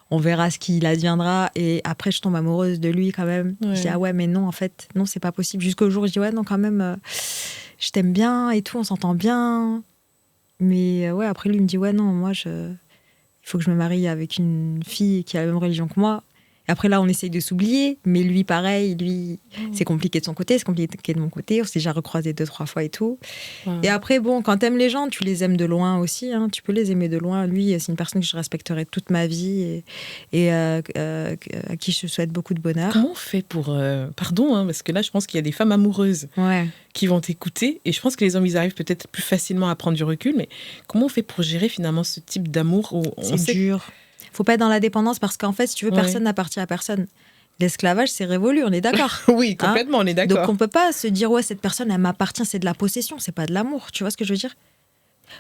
Speaker 2: on verra ce qu'il adviendra. Et après, je tombe amoureuse de lui quand même. Ouais. Je dis, ah ouais, mais non, en fait, non, c'est pas possible. Jusqu'au jour où je dis, ouais, non, quand même, je t'aime bien et tout, on s'entend bien. Mais ouais, après, lui, il me dit, ouais, non, moi, il faut que je me marie avec une fille qui a la même religion que moi. Et après, là, on essaye de s'oublier. Mais lui, pareil, c'est compliqué de son côté, c'est compliqué de mon côté. On s'est déjà recroisé 2-3 fois et tout. Wow. Et après, bon, quand t'aimes les gens, tu les aimes de loin aussi. Hein. Tu peux les aimer de loin. Lui, c'est une personne que je respecterai toute ma vie et à qui je souhaite beaucoup de bonheur.
Speaker 1: Comment on fait pour... Pardon, hein, parce que là, je pense qu'il y a des femmes amoureuses qui vont t'écouter. Et je pense que les hommes, ils arrivent peut-être plus facilement à prendre du recul. Mais comment on fait pour gérer finalement ce type d'amour où
Speaker 2: c'est dur. Faut pas être dans la dépendance parce qu'en fait, si tu veux, personne n'appartient à personne. L'esclavage, c'est révolu, on est d'accord.
Speaker 1: Oui, complètement, on est d'accord.
Speaker 2: Donc on peut pas se dire, ouais, cette personne, elle m'appartient, c'est de la possession, c'est pas de l'amour. Tu vois ce que je veux dire?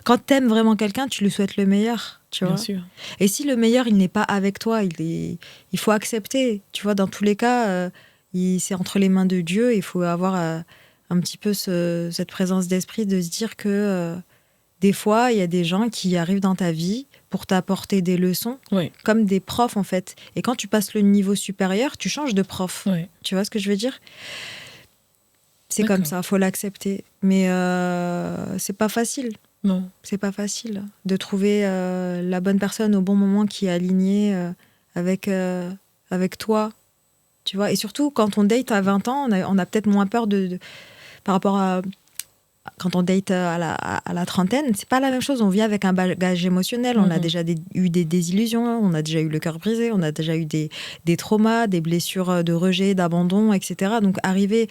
Speaker 2: Quand t'aimes vraiment quelqu'un, tu lui souhaites le meilleur, tu vois.
Speaker 1: Bien sûr.
Speaker 2: Et si le meilleur, il n'est pas avec toi, il faut accepter. Tu vois, dans tous les cas, c'est entre les mains de Dieu. Il faut avoir un petit peu cette présence d'esprit de se dire que des fois, il y a des gens qui arrivent dans ta vie pour t'apporter des leçons, comme des profs en fait. Et quand tu passes le niveau supérieur, tu changes de prof. Tu vois ce que je veux dire? C'est comme ça, faut l'accepter. Mais c'est pas facile.
Speaker 1: Non.
Speaker 2: C'est pas facile de trouver la bonne personne au bon moment qui est alignée avec toi. Tu vois? Et surtout, quand on date à 20 ans, on a peut-être moins peur par rapport à... Quand on date à la trentaine, c'est pas la même chose. On vit avec un bagage émotionnel. On a déjà eu des désillusions, on a déjà eu le cœur brisé, on a déjà eu des traumas, des blessures de rejet, d'abandon, etc. Donc arriver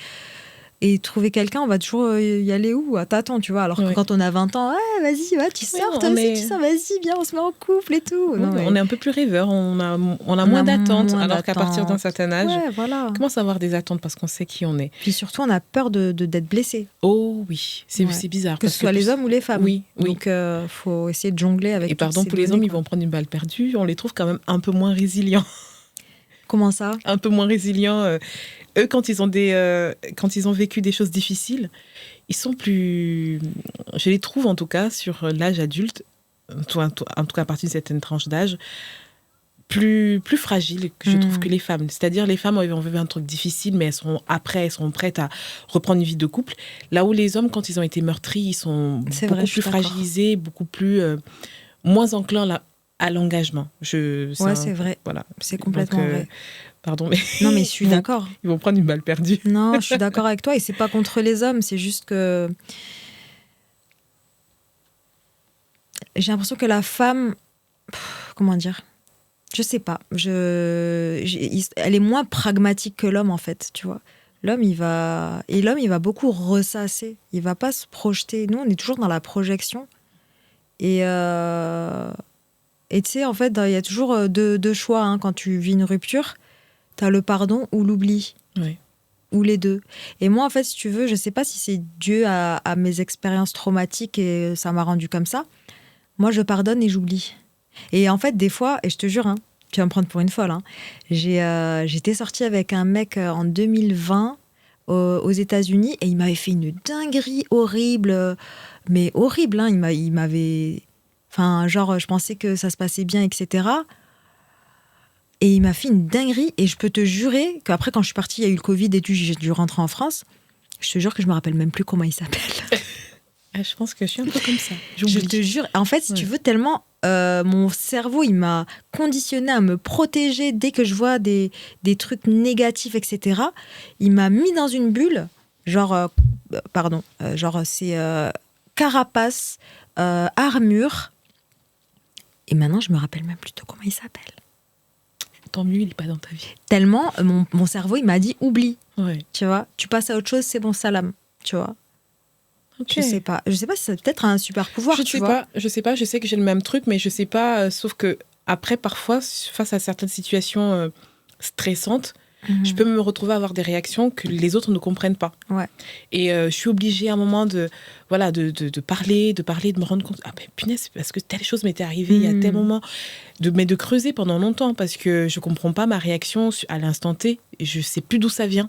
Speaker 2: et trouver quelqu'un, on va toujours y aller où? À tâtons, tu vois. Alors que quand on a 20 ans, vas-y, tu sors, toi aussi, tu sors, vas-y, viens, on se met en couple et tout.
Speaker 1: Non, on est un peu plus rêveur, on a moins d'attentes, alors qu'à partir d'un certain âge, on commence à avoir des attentes parce qu'on sait qui on est.
Speaker 2: Puis surtout, on a peur d'être blessé.
Speaker 1: Oh oui, c'est bizarre.
Speaker 2: Que ce soit les hommes ou les femmes.
Speaker 1: Oui.
Speaker 2: Donc, faut essayer de jongler avec.
Speaker 1: Et pardon, pour les hommes, ils vont prendre une balle perdue, on les trouve quand même un peu moins résilients.
Speaker 2: Comment ça?
Speaker 1: un peu moins résilients. Eux, quand ils ont vécu des choses difficiles, ils sont plus... Je les trouve, en tout cas, sur l'âge adulte, en tout cas à partir d'une certaine tranche d'âge, plus fragiles, que je trouve, que les femmes. C'est-à-dire, les femmes ont vécu un truc difficile, mais elles seront prêtes à reprendre une vie de couple. Là où les hommes, quand ils ont été meurtris, ils sont beaucoup plus fragilisés, beaucoup plus... moins enclins à l'engagement.
Speaker 2: C'est vrai.
Speaker 1: Voilà.
Speaker 2: C'est complètement vrai.
Speaker 1: Pardon, mais...
Speaker 2: Non, mais je suis d'accord.
Speaker 1: Ils vont prendre une balle perdue.
Speaker 2: Non, je suis d'accord avec toi. Et c'est pas contre les hommes. C'est juste que... J'ai l'impression que la femme... Comment dire? Je sais pas. Elle est moins pragmatique que l'homme, en fait, tu vois. L'homme, il va beaucoup ressasser. Il va pas se projeter. Nous, on est toujours dans la projection. Et tu sais, en fait, il y a toujours deux choix, hein, quand tu vis une rupture. T'as le pardon ou l'oubli.
Speaker 1: Oui.
Speaker 2: Ou les deux. Et moi, en fait, si tu veux, je sais pas si c'est dû à mes expériences traumatiques et ça m'a rendu comme ça. Moi, je pardonne et j'oublie. Et en fait, des fois, et je te jure, hein, tu vas me prendre pour une folle, hein, j'étais sortie avec un mec en 2020 aux États-Unis et il m'avait fait une dinguerie horrible, mais horrible, hein, il m'avait... Enfin, genre, je pensais que ça se passait bien, etc. Et il m'a fait une dinguerie. Et je peux te jurer qu'après, quand je suis partie, il y a eu le Covid et tout, j'ai dû rentrer en France. Je te jure que je me rappelle même plus comment il s'appelle.
Speaker 1: Je pense que je suis un peu comme ça.
Speaker 2: Je te jure. En fait, si tu veux, tellement mon cerveau, il m'a conditionné à me protéger dès que je vois des trucs négatifs, etc. Il m'a mis dans une bulle. Genre, c'est carapace, armure. Et maintenant, je me rappelle même plus de comment il s'appelle.
Speaker 1: Tant mieux, il n'est pas dans ta vie.
Speaker 2: Tellement, mon cerveau, il m'a dit, oublie.
Speaker 1: Ouais.
Speaker 2: Tu vois, tu passes à autre chose, c'est bon, salam. Tu vois. Okay. Je sais pas si c'est peut-être un super pouvoir.
Speaker 1: Je sais pas, je sais que j'ai le même truc, mais je sais pas, sauf que après, parfois, face à certaines situations stressantes, je peux me retrouver à avoir des réactions que les autres ne comprennent pas.
Speaker 2: Ouais.
Speaker 1: Et je suis obligée à un moment de parler, de me rendre compte, ah ben punaise, parce que telle chose m'était arrivée il y a tel moment, mais de creuser pendant longtemps, parce que je comprends pas ma réaction à l'instant T, et je sais plus d'où ça vient.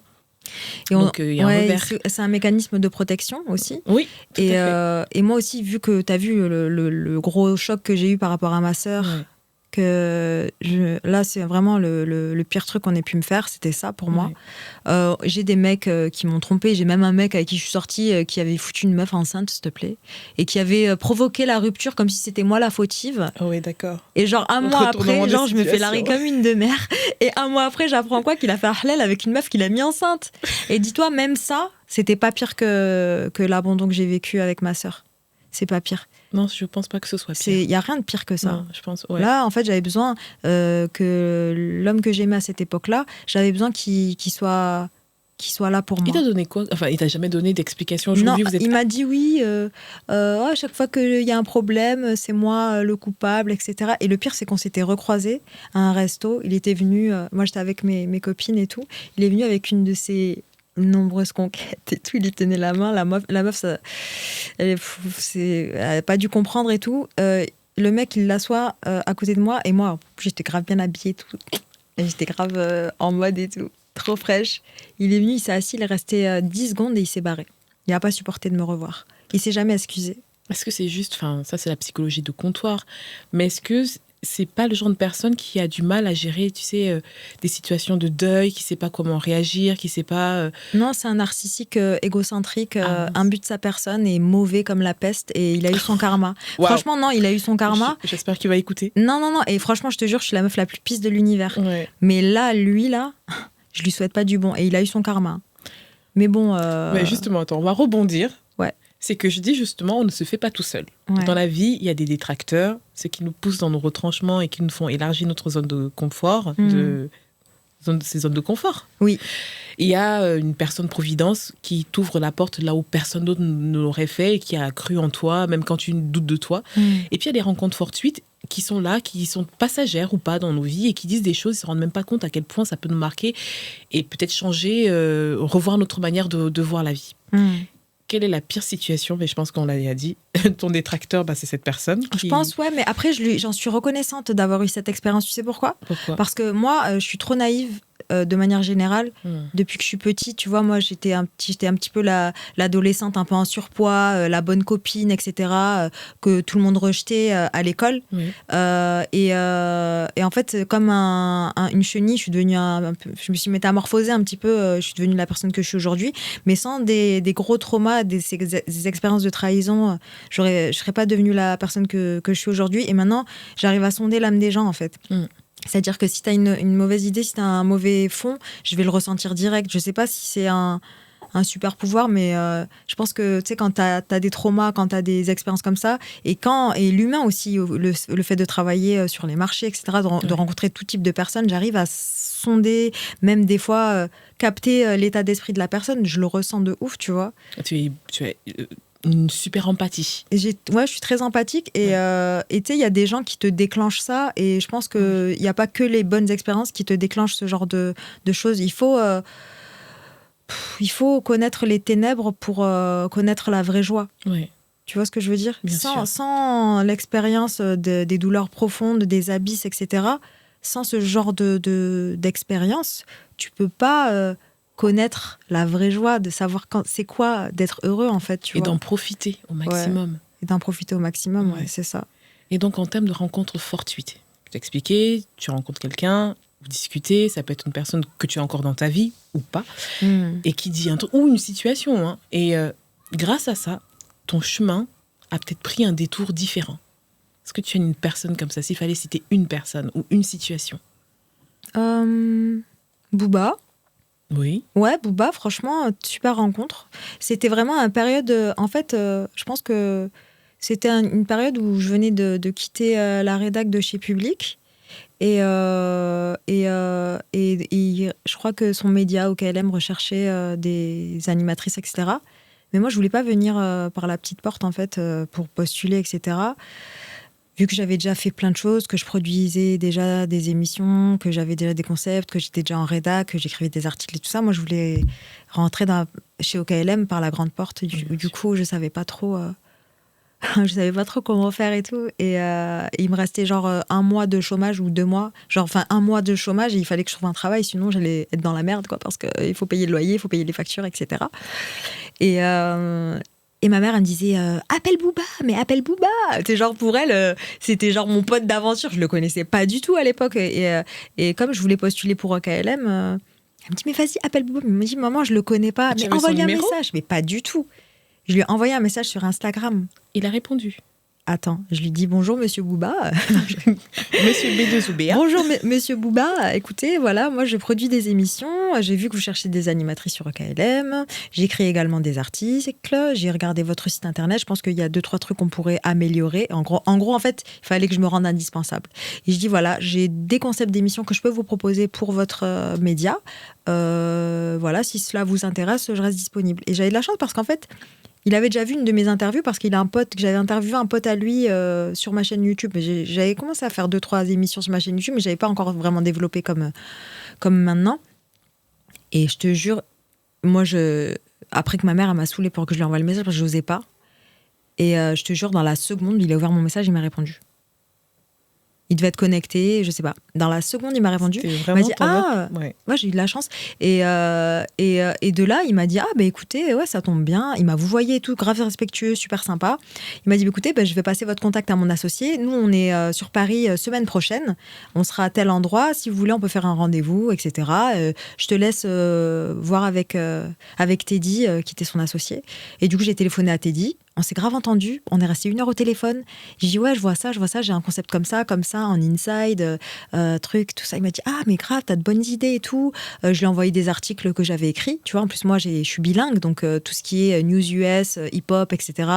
Speaker 1: Donc il y a un revers.
Speaker 2: C'est un mécanisme de protection aussi.
Speaker 1: Oui, tout à fait.
Speaker 2: Et moi aussi, vu que tu as vu le gros choc que j'ai eu par rapport à ma sœur, que là, c'est vraiment le pire truc qu'on ait pu me faire, c'était ça pour moi. J'ai des mecs qui m'ont trompée. J'ai même un mec avec qui je suis sortie qui avait foutu une meuf enceinte, s'il te plaît, et qui avait provoqué la rupture comme si c'était moi la fautive.
Speaker 1: Oh oui, d'accord.
Speaker 2: Et genre un mois après, je me fais larguer comme une de mère. Et un mois après, j'apprends quoi? Qu'il a fait un halal avec une meuf qu'il a mis enceinte. Et dis-toi, même ça, c'était pas pire que l'abandon que j'ai vécu avec ma sœur. C'est pas pire.
Speaker 1: Non, je pense pas que ce soit pire.
Speaker 2: Il y a rien de pire que ça.
Speaker 1: Non, je pense. Ouais.
Speaker 2: Là, en fait, j'avais besoin que l'homme que j'aimais à cette époque-là, j'avais besoin qu'il soit là pour moi.
Speaker 1: Il t'a donné quoi? Enfin, il t'a jamais donné d'explication aujourd'hui?
Speaker 2: Non, il m'a dit oui. À chaque fois qu'il y a un problème, c'est moi le coupable, etc. Et le pire, c'est qu'on s'était recroisés à un resto. Il était venu. Moi, j'étais avec mes copines et tout. Il est venu avec une de ses nombreuses conquêtes et tout, il lui tenait la main, la meuf ça, elle n'a pas dû comprendre et tout. Le mec, il l'assoit à côté de moi et moi, j'étais grave bien habillée et tout. Et j'étais grave en mode et tout, trop fraîche. Il est venu, il s'est assis, il est resté 10 secondes et il s'est barré. Il n'a pas supporté de me revoir. Il s'est jamais excusé.
Speaker 1: Est-ce que c'est juste, enfin, ça c'est la psychologie de comptoir, mais est-ce que c'est pas le genre de personne qui a du mal à gérer, tu sais, des situations de deuil, qui sait pas comment réagir, qui sait pas...
Speaker 2: Non, c'est un narcissique égocentrique, imbu de sa personne et mauvais comme la peste, et il a eu son karma. Wow. Franchement, non, il a eu son karma.
Speaker 1: J'espère qu'il va écouter.
Speaker 2: Non, et franchement, je te jure, je suis la meuf la plus pisse de l'univers. Ouais. Mais là, je lui souhaite pas du bon, et il a eu son karma. Mais bon...
Speaker 1: Mais justement, attends, on va rebondir.
Speaker 2: Ouais.
Speaker 1: C'est que je dis justement, on ne se fait pas tout seul. Ouais. Dans la vie, il y a des détracteurs, ceux qui nous poussent dans nos retranchements et qui nous font élargir notre zone de confort, ces zones de confort.
Speaker 2: Oui.
Speaker 1: Il y a une personne providence qui t'ouvre la porte là où personne d'autre ne l'aurait fait et qui a cru en toi, même quand tu doutes de toi. Et puis il y a des rencontres fortuites qui sont là, qui sont passagères ou pas dans nos vies et qui disent des choses, ils ne se rendent même pas compte à quel point ça peut nous marquer et peut-être changer, revoir notre manière de voir la vie. quelle est la pire situation? Mais je pense qu'on l'a déjà dit. Ton détracteur, c'est cette personne.
Speaker 2: Je pense, ouais, mais après, j'en suis reconnaissante d'avoir eu cette expérience. Tu sais pourquoi?
Speaker 1: Pourquoi?
Speaker 2: Parce que moi, je suis trop naïve de manière générale. Depuis que je suis petite, tu vois, moi, j'étais un petit peu l'adolescente un peu en surpoids, la bonne copine, etc., que tout le monde rejetait à l'école.
Speaker 1: Oui.
Speaker 2: Et en fait, comme une chenille, je me suis métamorphosée un petit peu. Je suis devenue la personne que je suis aujourd'hui, mais sans des gros traumas, des expériences de trahison. Je serais pas devenue la personne que je suis aujourd'hui. Et maintenant, j'arrive à sonder l'âme des gens, en fait. C'est-à-dire que si tu as une mauvaise idée, si tu as un mauvais fond, je vais le ressentir direct. Je sais pas si c'est un super pouvoir, mais je pense que tu sais, quand tu as des traumas, quand tu as des expériences comme ça, et l'humain aussi, le fait de travailler sur les marchés, etc., de rencontrer tout type de personnes, j'arrive à sonder, même des fois capter l'état d'esprit de la personne. Je le ressens de ouf, tu vois.
Speaker 1: Tu es une super empathie.
Speaker 2: Et je suis très empathique et tu sais, il y a des gens qui te déclenchent ça et je pense qu'il n'y a pas que les bonnes expériences qui te déclenchent ce genre de choses. Il faut connaître les ténèbres pour connaître la vraie joie.
Speaker 1: Oui.
Speaker 2: Tu vois ce que je veux dire?
Speaker 1: Sûr.
Speaker 2: Sans l'expérience des douleurs profondes, des abysses, etc., sans ce genre d'expérience, tu peux pas connaître la vraie joie, de savoir c'est quoi d'être heureux, en fait. Tu vois.
Speaker 1: D'en profiter au maximum.
Speaker 2: Ouais. Et d'en profiter au maximum, ouais, c'est ça.
Speaker 1: Et donc, en termes de rencontres fortuites, je t'expliquais, tu rencontres quelqu'un, vous discutez, ça peut être une personne que tu as encore dans ta vie ou pas, et qui dit un truc, ou une situation. Hein, et grâce à ça, ton chemin a peut-être pris un détour différent. Est-ce que tu as une personne comme ça, s'il fallait citer une personne ou une situation?
Speaker 2: Booba.
Speaker 1: Oui.
Speaker 2: Ouais, Booba, franchement, super rencontre. C'était vraiment une période... en fait, je pense que c'était une période où je venais de quitter la rédac de chez Public. Et je crois que son média, OKLM, recherchait des animatrices, etc. Mais moi, je voulais pas venir par la petite porte, en fait, pour postuler, etc. Vu que j'avais déjà fait plein de choses, que je produisais déjà des émissions, que j'avais déjà des concepts, que j'étais déjà en rédac, que j'écrivais des articles et tout ça, moi, je voulais rentrer chez OKLM par la grande porte. Du coup, je savais pas trop... je savais pas trop comment faire et tout. Et il me restait genre 1 mois de chômage ou 2 mois. Enfin, 1 mois de chômage et il fallait que je trouve un travail, sinon j'allais être dans la merde, quoi, parce qu'il faut payer le loyer, il faut payer les factures, etc. Et ma mère, elle me disait appelle Booba, mais appelle Booba. C'est genre pour elle, c'était genre mon pote d'aventure. Je le connaissais pas du tout à l'époque. Et comme je voulais postuler pour OKLM, elle me dit mais vas-y, appelle Booba. Elle me dit maman, je le connais pas. Mais envoie-lui un message. Mais pas du tout. Je lui ai envoyé un message sur Instagram.
Speaker 1: Il a répondu.
Speaker 2: Attends, je lui dis bonjour Monsieur Booba.
Speaker 1: Monsieur B2OBA.
Speaker 2: Bonjour Monsieur Booba. Écoutez, voilà, moi je produis des émissions. J'ai vu que vous cherchez des animatrices sur OKLM. J'écris également des articles. J'ai regardé votre site internet. Je pense qu'il y a 2-3 trucs qu'on pourrait améliorer. En gros, en fait, il fallait que je me rende indispensable. Et je dis voilà, j'ai des concepts d'émissions que je peux vous proposer pour votre média. Voilà, si cela vous intéresse, je reste disponible. Et j'avais de la chance parce qu'en fait, il avait déjà vu une de mes interviews parce qu'il a un pote, que j'avais interviewé un pote à lui sur ma chaîne YouTube. J'avais commencé à faire 2-3 émissions sur ma chaîne YouTube, mais je n'avais pas encore vraiment développé comme maintenant. Et je te jure, moi, après que ma mère m'a saoulée pour que je lui envoie le message, parce que je n'osais pas. Et je te jure, dans la seconde, il a ouvert mon message, il m'a répondu. Il devait être connecté, je sais pas. Dans la seconde, il m'a répondu. Il m'a dit ouais, j'ai eu de la chance. Et de là, il m'a dit écoutez, ouais, ça tombe bien. Il m'a vouvoyé et tout, grave respectueux, super sympa. Il m'a dit écoutez, je vais passer votre contact à mon associé. Nous, on est sur Paris semaine prochaine. On sera à tel endroit. Si vous voulez, on peut faire un rendez-vous, etc. Je te laisse voir avec Teddy, qui était son associé. Et du coup, j'ai téléphoné à Teddy. On s'est grave entendu, on est resté 1 heure au téléphone. J'ai dit ouais, je vois ça, j'ai un concept comme ça, en inside, truc, tout ça. Il m'a dit mais grave, t'as de bonnes idées et tout. Je lui ai envoyé des articles que j'avais écrits. Tu vois, en plus moi je suis bilingue, donc tout ce qui est news US, hip-hop, etc.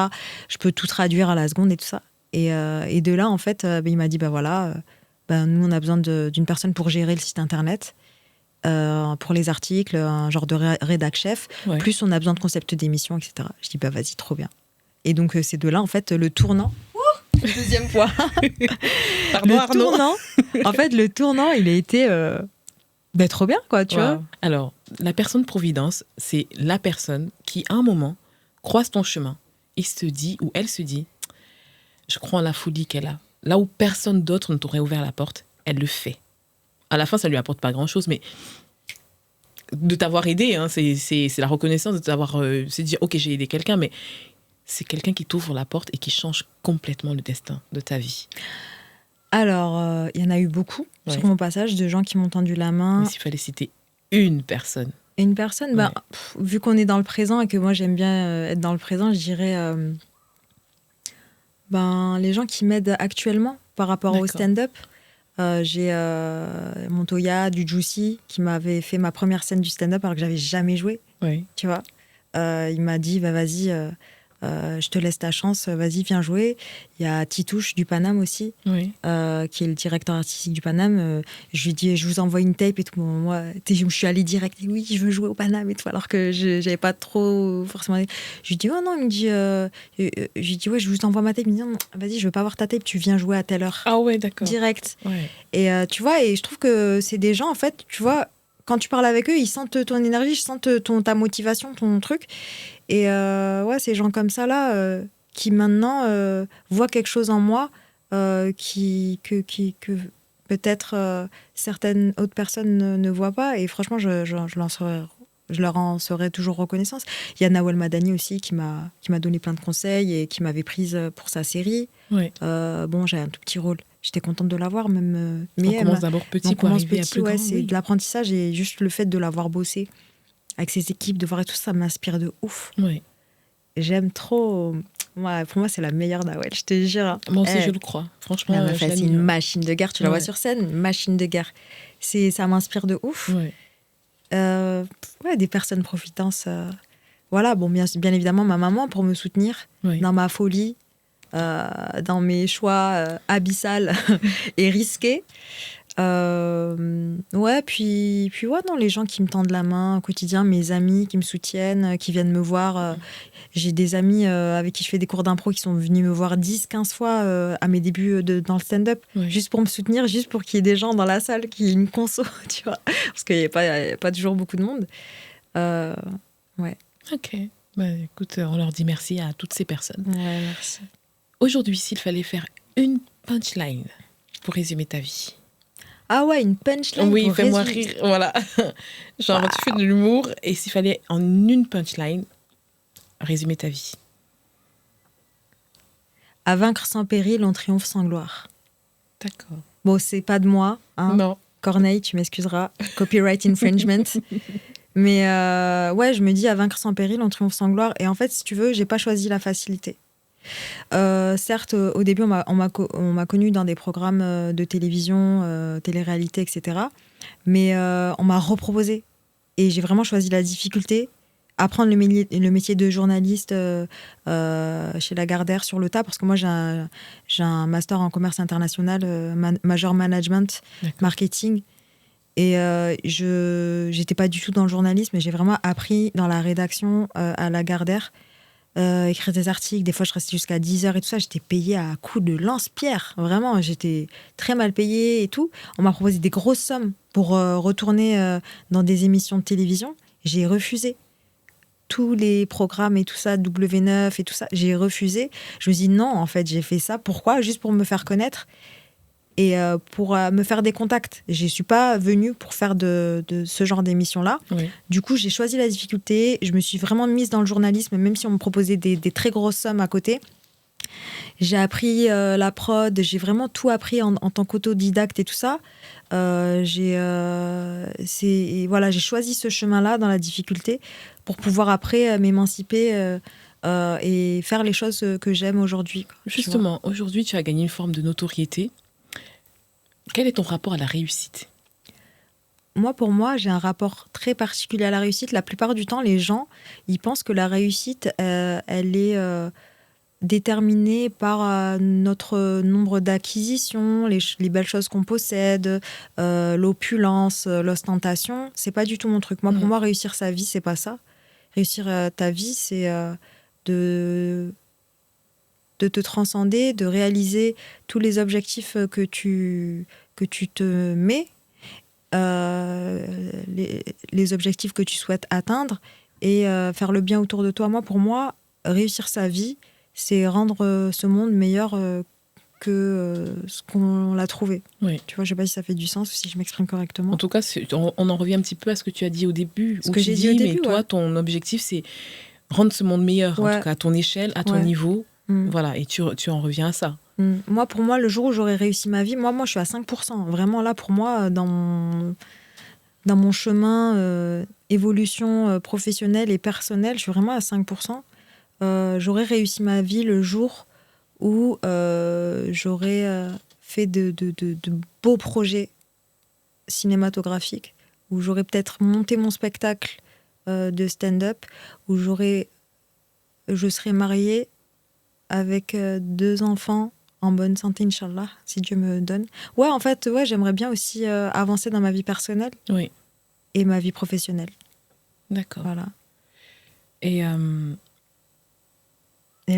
Speaker 2: Je peux tout traduire à la seconde et tout ça. Et de là en fait, il m'a dit voilà, nous on a besoin d'une personne pour gérer le site internet. Pour les articles, un genre de rédac chef. Ouais. Plus on a besoin de concepts d'émission, etc. Je dis vas-y, trop bien. Et donc, c'est de là, en fait, le tournant... deuxième fois.
Speaker 1: Pardon, Arnaud.
Speaker 2: Le tournant, il a été trop bien, quoi, tu vois.
Speaker 1: Alors, la personne providence, c'est la personne qui, à un moment, croise ton chemin, il se dit, ou elle se dit, je crois en la folie qu'elle a. Là où personne d'autre ne t'aurait ouvert la porte, elle le fait. À la fin, ça ne lui apporte pas grand-chose, mais de t'avoir aidé, hein, c'est la reconnaissance de t'avoir... c'est dire, ok, j'ai aidé quelqu'un, mais c'est quelqu'un qui t'ouvre la porte et qui change complètement le destin de ta vie.
Speaker 2: Alors, il y en a eu beaucoup sur mon passage, de gens qui m'ont tendu la main.
Speaker 1: Mais s'il fallait citer une personne.
Speaker 2: Une personne, vu qu'on est dans le présent et que moi j'aime bien être dans le présent, je dirais les gens qui m'aident actuellement par rapport au stand-up. J'ai Montoya du Juicy qui m'avait fait ma première scène du stand-up alors que j'avais jamais joué.
Speaker 1: Oui.
Speaker 2: Tu vois, il m'a dit vas-y, je te laisse ta chance, vas-y, viens jouer. Il y a Titouche du Paname aussi, qui est le directeur artistique du Paname. Je lui dis, je vous envoie une tape et tout. Bon, moi, je suis allée direct, oui, je veux jouer au Paname et tout, alors que je n'avais pas trop forcément. Je lui dis, oh non, il me dit, je lui dis, ouais, je vous envoie ma tape. Il me dit, non, vas-y, je veux pas voir ta tape, tu viens jouer à telle heure.
Speaker 1: Ah ouais, d'accord.
Speaker 2: Direct.
Speaker 1: Ouais.
Speaker 2: Et tu vois, et je trouve que c'est des gens, en fait, tu vois, quand tu parles avec eux, ils sentent ton énergie, ils sentent ta motivation, ton truc. Et ces gens comme ça, là, qui maintenant voient quelque chose en moi que peut-être certaines autres personnes ne voient pas. Et franchement, je leur en serai toujours reconnaissance. Il y a Nawel Madani aussi qui m'a donné plein de conseils et qui m'avait prise pour sa série.
Speaker 1: Ouais.
Speaker 2: J'ai un tout petit rôle. J'étais contente de l'avoir, même.
Speaker 1: Mais on commence d'abord petit pour arriver à plus grand.
Speaker 2: C'est de l'apprentissage et juste le fait de l'avoir bossé avec ses équipes, de voir et tout ça m'inspire de ouf.
Speaker 1: Oui.
Speaker 2: J'aime trop. Pour moi, c'est la meilleure Nawel, je te jure.
Speaker 1: Moi aussi, je le crois. Franchement,
Speaker 2: c'est une machine de guerre. Tu la vois sur scène, une machine de guerre. Ça m'inspire de ouf. Des personnes profitantes. Voilà, bon, bien évidemment, ma maman pour me soutenir dans ma folie, dans mes choix abyssales et risqués. Les gens qui me tendent la main au quotidien, mes amis qui me soutiennent, qui viennent me voir. J'ai des amis avec qui je fais des cours d'impro qui sont venus me voir 10-15 fois à mes débuts dans le stand-up, juste pour me soutenir, juste pour qu'il y ait des gens dans la salle qui me consolent, tu vois, parce qu'il n'y a pas toujours beaucoup de monde.
Speaker 1: Ok. Écoute, on leur dit merci à toutes ces personnes.
Speaker 2: Ouais, merci.
Speaker 1: Aujourd'hui, s'il fallait faire une punchline pour résumer ta vie.
Speaker 2: Ah ouais, une punchline.
Speaker 1: Oui, fais-moi rire, voilà. Genre, tu fais de l'humour et s'il fallait en une punchline résumer ta vie.
Speaker 2: À vaincre sans péril, on triomphe sans gloire.
Speaker 1: D'accord.
Speaker 2: Bon, c'est pas de moi, hein.
Speaker 1: Non.
Speaker 2: Corneille, tu m'excuseras. Copyright infringement. Mais je me dis à vaincre sans péril, on triomphe sans gloire. Et en fait, si tu veux, j'ai pas choisi la facilité. Certes, au début, on m'a connue dans des programmes de télévision, télé-réalité, etc. Mais on m'a reproposé. Et j'ai vraiment choisi la difficulté, apprendre le métier de journaliste chez Lagardère sur le tas, parce que moi, j'ai un master en commerce international, major management, marketing. Et j'étais pas du tout dans le journalisme, mais j'ai vraiment appris dans la rédaction à Lagardère. Écrire des articles, des fois je restais jusqu'à 10h et tout ça, j'étais payée à coups de lance-pierre, vraiment, j'étais très mal payée et tout. On m'a proposé des grosses sommes pour retourner dans des émissions de télévision, j'ai refusé. Tous les programmes et tout ça, W9 et tout ça, j'ai refusé. Je me dis non, en fait, j'ai fait ça, pourquoi? Juste pour me faire connaître et pour me faire des contacts. Je ne suis pas venue pour faire de ce genre d'émission-là. Oui. Du coup, j'ai choisi la difficulté. Je me suis vraiment mise dans le journalisme, même si on me proposait des très grosses sommes à côté. J'ai appris la prod, j'ai vraiment tout appris en tant qu'autodidacte et tout ça. J'ai choisi ce chemin-là dans la difficulté pour pouvoir après m'émanciper et faire les choses que j'aime aujourd'hui.
Speaker 1: Justement, aujourd'hui, tu as gagné une forme de notoriété. Quel est ton rapport à la réussite ?
Speaker 2: Pour moi, j'ai un rapport très particulier à la réussite. La plupart du temps, les gens, ils pensent que la réussite, elle est déterminée par notre nombre d'acquisitions, les belles choses qu'on possède, l'opulence, l'ostentation. C'est pas du tout mon truc. Pour moi, réussir sa vie, c'est pas ça. Réussir ta vie, c'est de te transcender, de réaliser tous les objectifs que tu te mets, les objectifs que tu souhaites atteindre et faire le bien autour de toi. Pour moi, réussir sa vie, c'est rendre ce monde meilleur que ce qu'on l'a trouvé.
Speaker 1: Oui.
Speaker 2: Tu vois, je sais pas si ça fait du sens ou si je m'exprime correctement.
Speaker 1: En tout cas, on en revient un petit peu à ce que tu as dit au début.
Speaker 2: Ce que j'ai dit au début,
Speaker 1: mais toi,
Speaker 2: ouais.
Speaker 1: ton objectif, c'est rendre ce monde meilleur, en
Speaker 2: Ouais.
Speaker 1: tout cas à ton échelle, à ton
Speaker 2: Ouais.
Speaker 1: niveau. Voilà, et tu en reviens à ça.
Speaker 2: Moi, pour moi, le jour où j'aurai réussi ma vie, moi, je suis à 5%. Vraiment, là, pour moi, dans mon chemin évolution professionnelle et personnelle, je suis vraiment à 5%. J'aurais réussi ma vie le jour où j'aurais fait de beaux projets cinématographiques, où j'aurais peut-être monté mon spectacle de stand-up, où je serais mariée avec 2 enfants en bonne santé, Inch'Allah, si Dieu me donne. Ouais, en fait, ouais, j'aimerais bien aussi avancer dans ma vie personnelle
Speaker 1: Oui.
Speaker 2: et ma vie professionnelle.
Speaker 1: D'accord.
Speaker 2: Voilà.
Speaker 1: Et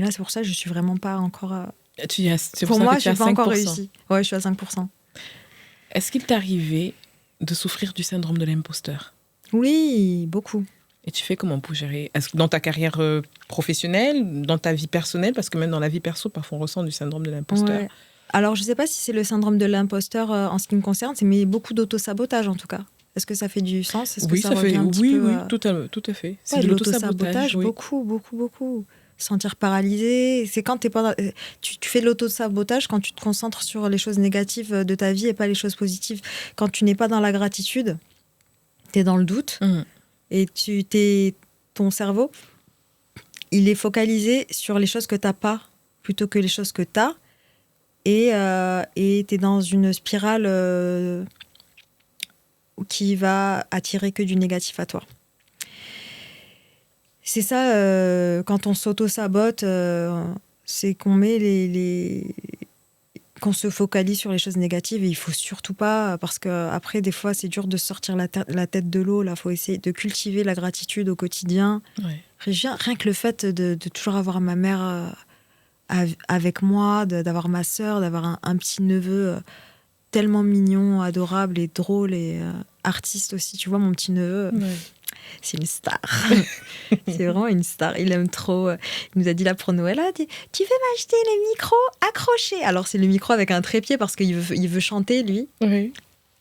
Speaker 2: là, c'est pour ça que je suis vraiment pas encore...
Speaker 1: pour
Speaker 2: moi,
Speaker 1: je
Speaker 2: suis pas encore réussi. Ouais, je suis à 5%.
Speaker 1: Est-ce qu'il t'est arrivé de souffrir du syndrome de l'imposteur?
Speaker 2: Oui, beaucoup.
Speaker 1: Et tu fais comment pour gérer? Est-ce que dans ta carrière professionnelle, dans ta vie personnelle, parce que même dans la vie perso, parfois on ressent du syndrome de l'imposteur.
Speaker 2: Ouais. Alors, je sais pas si c'est le syndrome de l'imposteur en ce qui me concerne, mais beaucoup d'autosabotage en tout cas. Est-ce que ça fait du sens? Est-ce que ça revient un petit peu
Speaker 1: tout à fait. C'est
Speaker 2: ouais,
Speaker 1: de
Speaker 2: l'autosabotage,
Speaker 1: oui.
Speaker 2: beaucoup. Sentir paralysé, c'est quand t'es pas tu fais de l'autosabotage quand tu te concentres sur les choses négatives de ta vie et pas les choses positives. Quand tu n'es pas dans la gratitude, t'es dans le doute et ton cerveau, il est focalisé sur les choses que t'as pas plutôt que les choses que t'as et t'es dans une spirale qui va attirer que du négatif à toi. C'est ça, quand on s'auto-sabote, c'est qu'on met qu'on se focalise sur les choses négatives et il faut surtout pas, parce qu'après, des fois, c'est dur de sortir la tête de l'eau. Là, il faut essayer de cultiver la gratitude au quotidien.
Speaker 1: Ouais.
Speaker 2: Rien que le fait de toujours avoir ma mère avec moi, d'avoir ma sœur, d'avoir un petit neveu tellement mignon, adorable et drôle et artiste aussi. Tu vois, mon petit neveu...
Speaker 1: Ouais.
Speaker 2: C'est une star. C'est vraiment une star. Il aime trop. Il nous a dit là pour Noël, tu veux m'acheter le micro accroché? Alors c'est le micro avec un trépied parce qu'il veut chanter, lui.
Speaker 1: Oui.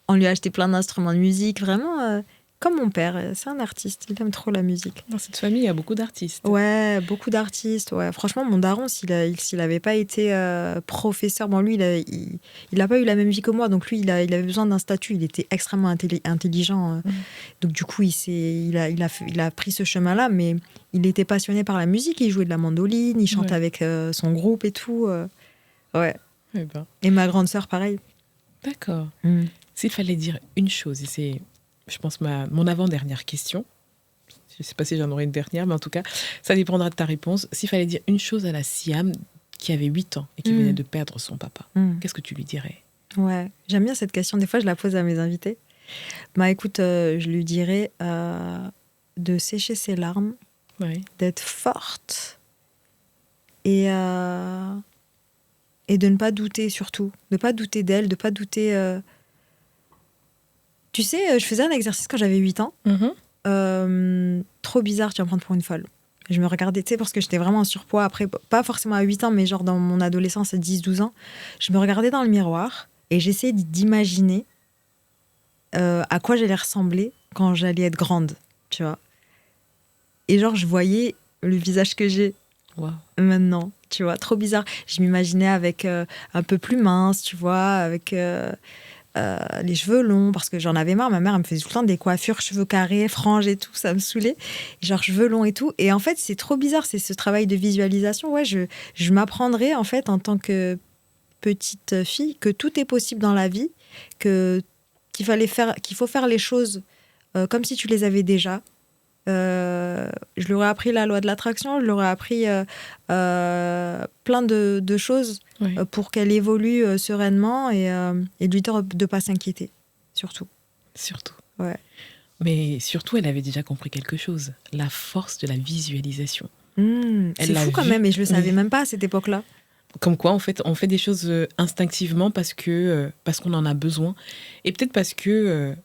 Speaker 2: On lui a acheté plein d'instruments de musique, vraiment comme mon père. C'est un artiste, il aime trop la musique.
Speaker 1: Dans cette famille, il y a beaucoup d'artistes.
Speaker 2: Ouais, beaucoup d'artistes. Ouais. Franchement, mon daron, s'il n'avait pas été professeur, bon, lui, il n'a pas eu la même vie que moi, donc lui, il avait besoin d'un statut. Il était extrêmement intelligent. Donc du coup, il a pris ce chemin-là, mais il était passionné par la musique. Il jouait de la mandoline, il chantait avec son groupe et tout. Ouais.
Speaker 1: Eh ben.
Speaker 2: Et ma grande sœur, pareil.
Speaker 1: D'accord. S'il fallait dire une chose, et c'est, je pense, mon avant-dernière question. Je ne sais pas si j'en aurai une dernière, mais en tout cas, ça dépendra de ta réponse. S'il fallait dire une chose à la Siam qui avait 8 ans et qui venait de perdre son papa, qu'est-ce que tu lui dirais?
Speaker 2: Ouais, j'aime bien cette question. Des fois, je la pose à mes invités. Bah écoute, je lui dirais de sécher ses larmes, d'être forte et de ne pas douter surtout. De ne pas douter d'elle, de ne pas douter... Tu sais, je faisais un exercice quand j'avais 8 ans. Trop bizarre, tu vas me prendre pour une folle. Je me regardais, tu sais, parce que j'étais vraiment en surpoids. Après, pas forcément à 8 ans, mais genre dans mon adolescence à 10-12 ans. Je me regardais dans le miroir et j'essayais d'imaginer à quoi j'allais ressembler quand j'allais être grande, tu vois. Et genre, je voyais le visage que j'ai maintenant, tu vois, trop bizarre. Je m'imaginais avec un peu plus mince, tu vois, avec... les cheveux longs, parce que j'en avais marre. Ma mère, elle me faisait tout le temps des coiffures, cheveux carrés, franges et tout, ça me saoulait. Genre cheveux longs et tout. Et en fait, c'est trop bizarre, c'est ce travail de visualisation. Ouais, je m'apprendrai en fait en tant que petite fille que tout est possible dans la vie, qu'il faut faire les choses comme si tu les avais déjà. Je leur ai appris la loi de l'attraction, je leur ai appris plein de choses pour qu'elle évolue sereinement et lui dire de ne pas s'inquiéter, surtout. Ouais.
Speaker 1: Mais surtout, elle avait déjà compris quelque chose, la force de la visualisation.
Speaker 2: C'est fou quand même, et je ne le savais même pas à cette époque-là.
Speaker 1: Comme quoi, en fait, on fait des choses instinctivement parce qu'on en a besoin. Et peut-être parce que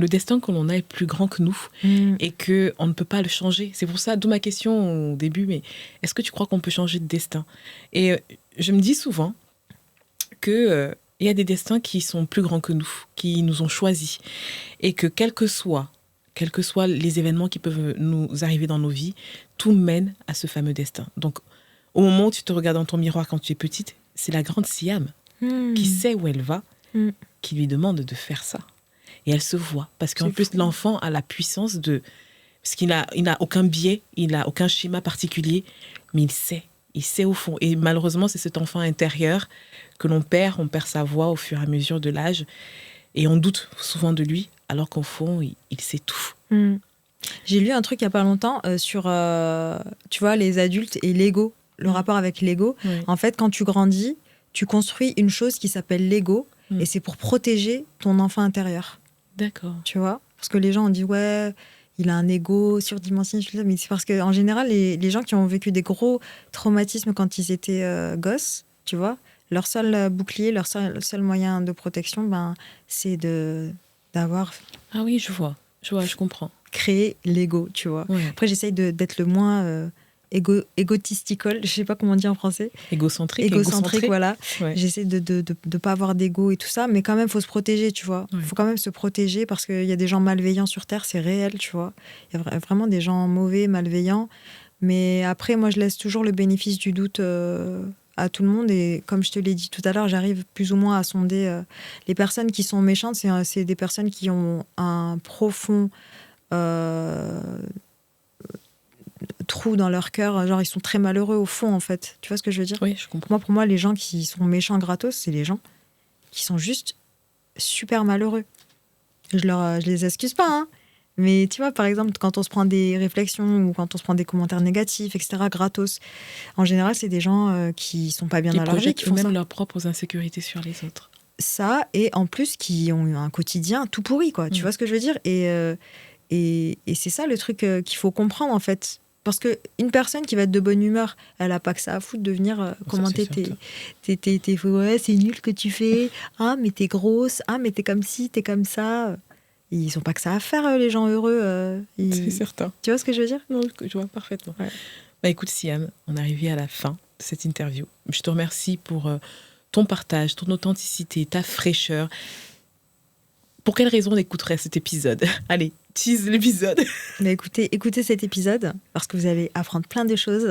Speaker 1: le destin que l'on a est plus grand que nous et qu'on ne peut pas le changer. C'est pour ça, d'où ma question au début, mais est-ce que tu crois qu'on peut changer de destin? Et je me dis souvent qu'il y a des destins qui sont plus grands que nous, qui nous ont choisis. Et que quels que soient les événements qui peuvent nous arriver dans nos vies, tout mène à ce fameux destin. Donc, au moment où tu te regardes dans ton miroir quand tu es petite, c'est la grande Siam qui sait où elle va, qui lui demande de faire ça. Et elle se voit. Parce qu'en plus, l'enfant a la puissance de... Parce qu'il n'a aucun biais, il n'a aucun schéma particulier, mais il sait au fond. Et malheureusement, c'est cet enfant intérieur que l'on perd. On perd sa voix au fur et à mesure de l'âge. Et on doute souvent de lui, alors qu'au fond, il sait tout.
Speaker 2: J'ai lu un truc il n'y a pas longtemps sur, tu vois, les adultes et l'ego, le rapport avec l'ego. Oui. En fait, quand tu grandis, tu construis une chose qui s'appelle l'ego, et c'est pour protéger ton enfant intérieur.
Speaker 1: D'accord.
Speaker 2: Tu vois? Parce que les gens ont dit, ouais, il a un ego surdimensionné, mais c'est parce qu'en général, les gens qui ont vécu des gros traumatismes quand ils étaient gosses, tu vois, leur seul bouclier, leur seul moyen de protection, c'est d'avoir...
Speaker 1: Ah oui, je vois, je comprends.
Speaker 2: Créer l'ego, tu vois. Ouais. Après, j'essaye d'être le moins égotistical, je sais pas comment on dit en français.
Speaker 1: Égocentrique,
Speaker 2: voilà. Ouais. J'essaie de pas avoir d'ego et tout ça, mais quand même, faut se protéger, tu vois. Faut quand même se protéger parce qu'il y a des gens malveillants sur Terre, c'est réel, tu vois. Il y a vraiment des gens mauvais, malveillants. Mais après, moi, je laisse toujours le bénéfice du doute à tout le monde. Et comme je te l'ai dit tout à l'heure, j'arrive plus ou moins à sonder les personnes qui sont méchantes. C'est des personnes qui ont un profond trou dans leur cœur. Genre, ils sont très malheureux au fond, en fait. Tu vois ce que je veux dire?
Speaker 1: Oui, je comprends.
Speaker 2: Pour moi, les gens qui sont méchants gratos, c'est les gens qui sont juste super malheureux. Je les excuse pas, hein. Mais tu vois, par exemple, quand on se prend des réflexions ou quand on se prend des commentaires négatifs, etc., gratos, en général, c'est des gens qui sont pas bien dans leur vie,
Speaker 1: qui font même leurs propres insécurités sur les autres.
Speaker 2: Ça, et en plus, qui ont un quotidien tout pourri, quoi. Tu vois ce que je veux dire? Et c'est ça le truc qu'il faut comprendre, en fait. Parce qu'une personne qui va être de bonne humeur, elle n'a pas que ça à foutre de venir commenter ouais, c'est nul ce que tu fais. Ah, mais t'es grosse. Ah, mais t'es comme ci, t'es comme ça. Ils n'ont pas que ça à faire, les gens heureux.
Speaker 1: C'est certain.
Speaker 2: Tu vois ce que je veux dire?
Speaker 1: Non, je vois parfaitement. Ouais. Écoute, Siam, on est arrivé à la fin de cette interview. Je te remercie pour ton partage, ton authenticité, ta fraîcheur. Pour quelle raison on écouterait cet épisode? Allez, tease l'épisode.
Speaker 2: Mais écoutez cet épisode, parce que vous allez apprendre plein de choses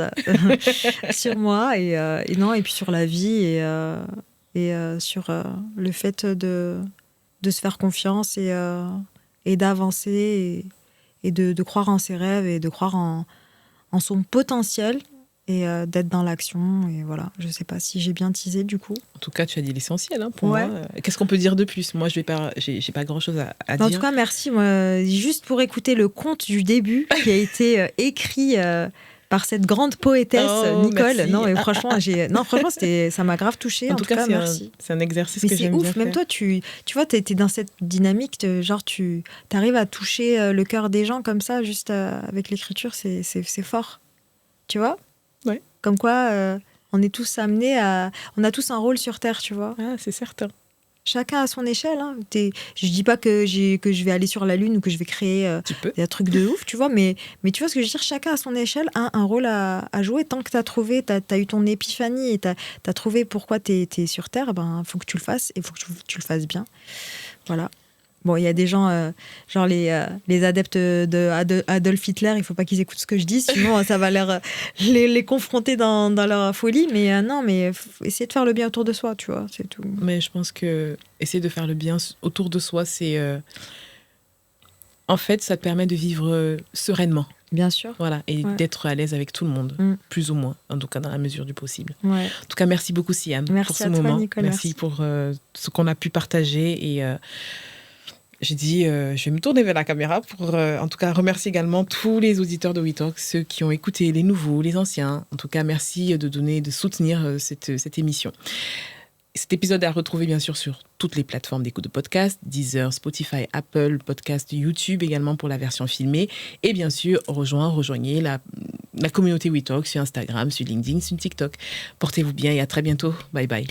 Speaker 2: sur moi et puis sur la vie et sur le fait de se faire confiance et d'avancer et de croire en ses rêves et de croire en son potentiel et d'être dans l'action. Et voilà, je sais pas si j'ai bien teasé du coup.
Speaker 1: En tout cas, tu as dit l'essentiel pour moi. Qu'est-ce qu'on peut dire de plus? Moi, j'ai pas grand-chose à dire.
Speaker 2: En tout cas, merci. Moi, juste pour écouter le conte du début qui a été écrit par cette grande poétesse Nicole. Merci. Non, et franchement, ça m'a grave touchée. En tout cas, merci.
Speaker 1: C'est un exercice que j'aime bien faire.
Speaker 2: Même toi, tu vois, t'es dans cette dynamique, genre tu arrives à toucher le cœur des gens comme ça, juste avec l'écriture, c'est fort. Tu vois?
Speaker 1: Ouais.
Speaker 2: Comme quoi, on est tous amenés on a tous un rôle sur Terre, tu vois.
Speaker 1: Ah, c'est certain.
Speaker 2: Chacun à son échelle. Hein. Je dis pas que je vais aller sur la Lune ou que je vais créer un truc de ouf, tu vois, mais tu vois ce que je veux dire, chacun à son échelle a un rôle à jouer. Tant que t'as eu ton épiphanie et t'as trouvé pourquoi t'es sur Terre, faut que tu le fasses et faut que tu le fasses bien. Voilà. Bon, il y a des gens, genre les adeptes d'Adolf Hitler, il ne faut pas qu'ils écoutent ce que je dis, sinon ça va les confronter dans leur folie. Mais non, mais essayer de faire le bien autour de soi, tu vois, c'est tout.
Speaker 1: Mais je pense que essayer de faire le bien autour de soi, c'est... En fait, ça te permet de vivre sereinement.
Speaker 2: Bien sûr.
Speaker 1: Voilà, et d'être à l'aise avec tout le monde, plus ou moins, en tout cas dans la mesure du possible.
Speaker 2: Ouais.
Speaker 1: En tout cas, merci beaucoup, Siam, pour ce moment.
Speaker 2: Nicole,
Speaker 1: merci pour ce qu'on a pu partager et... J'ai dit, je vais me tourner vers la caméra pour, en tout cas, remercier également tous les auditeurs de WeTalk, ceux qui ont écouté, les nouveaux, les anciens. En tout cas, merci de soutenir cette émission. Cet épisode est à retrouver, bien sûr, sur toutes les plateformes d'écoute de podcast, Deezer, Spotify, Apple, Podcast, YouTube, également pour la version filmée. Et bien sûr, rejoignez la communauté WeTalk sur Instagram, sur LinkedIn, sur TikTok. Portez-vous bien et à très bientôt. Bye bye.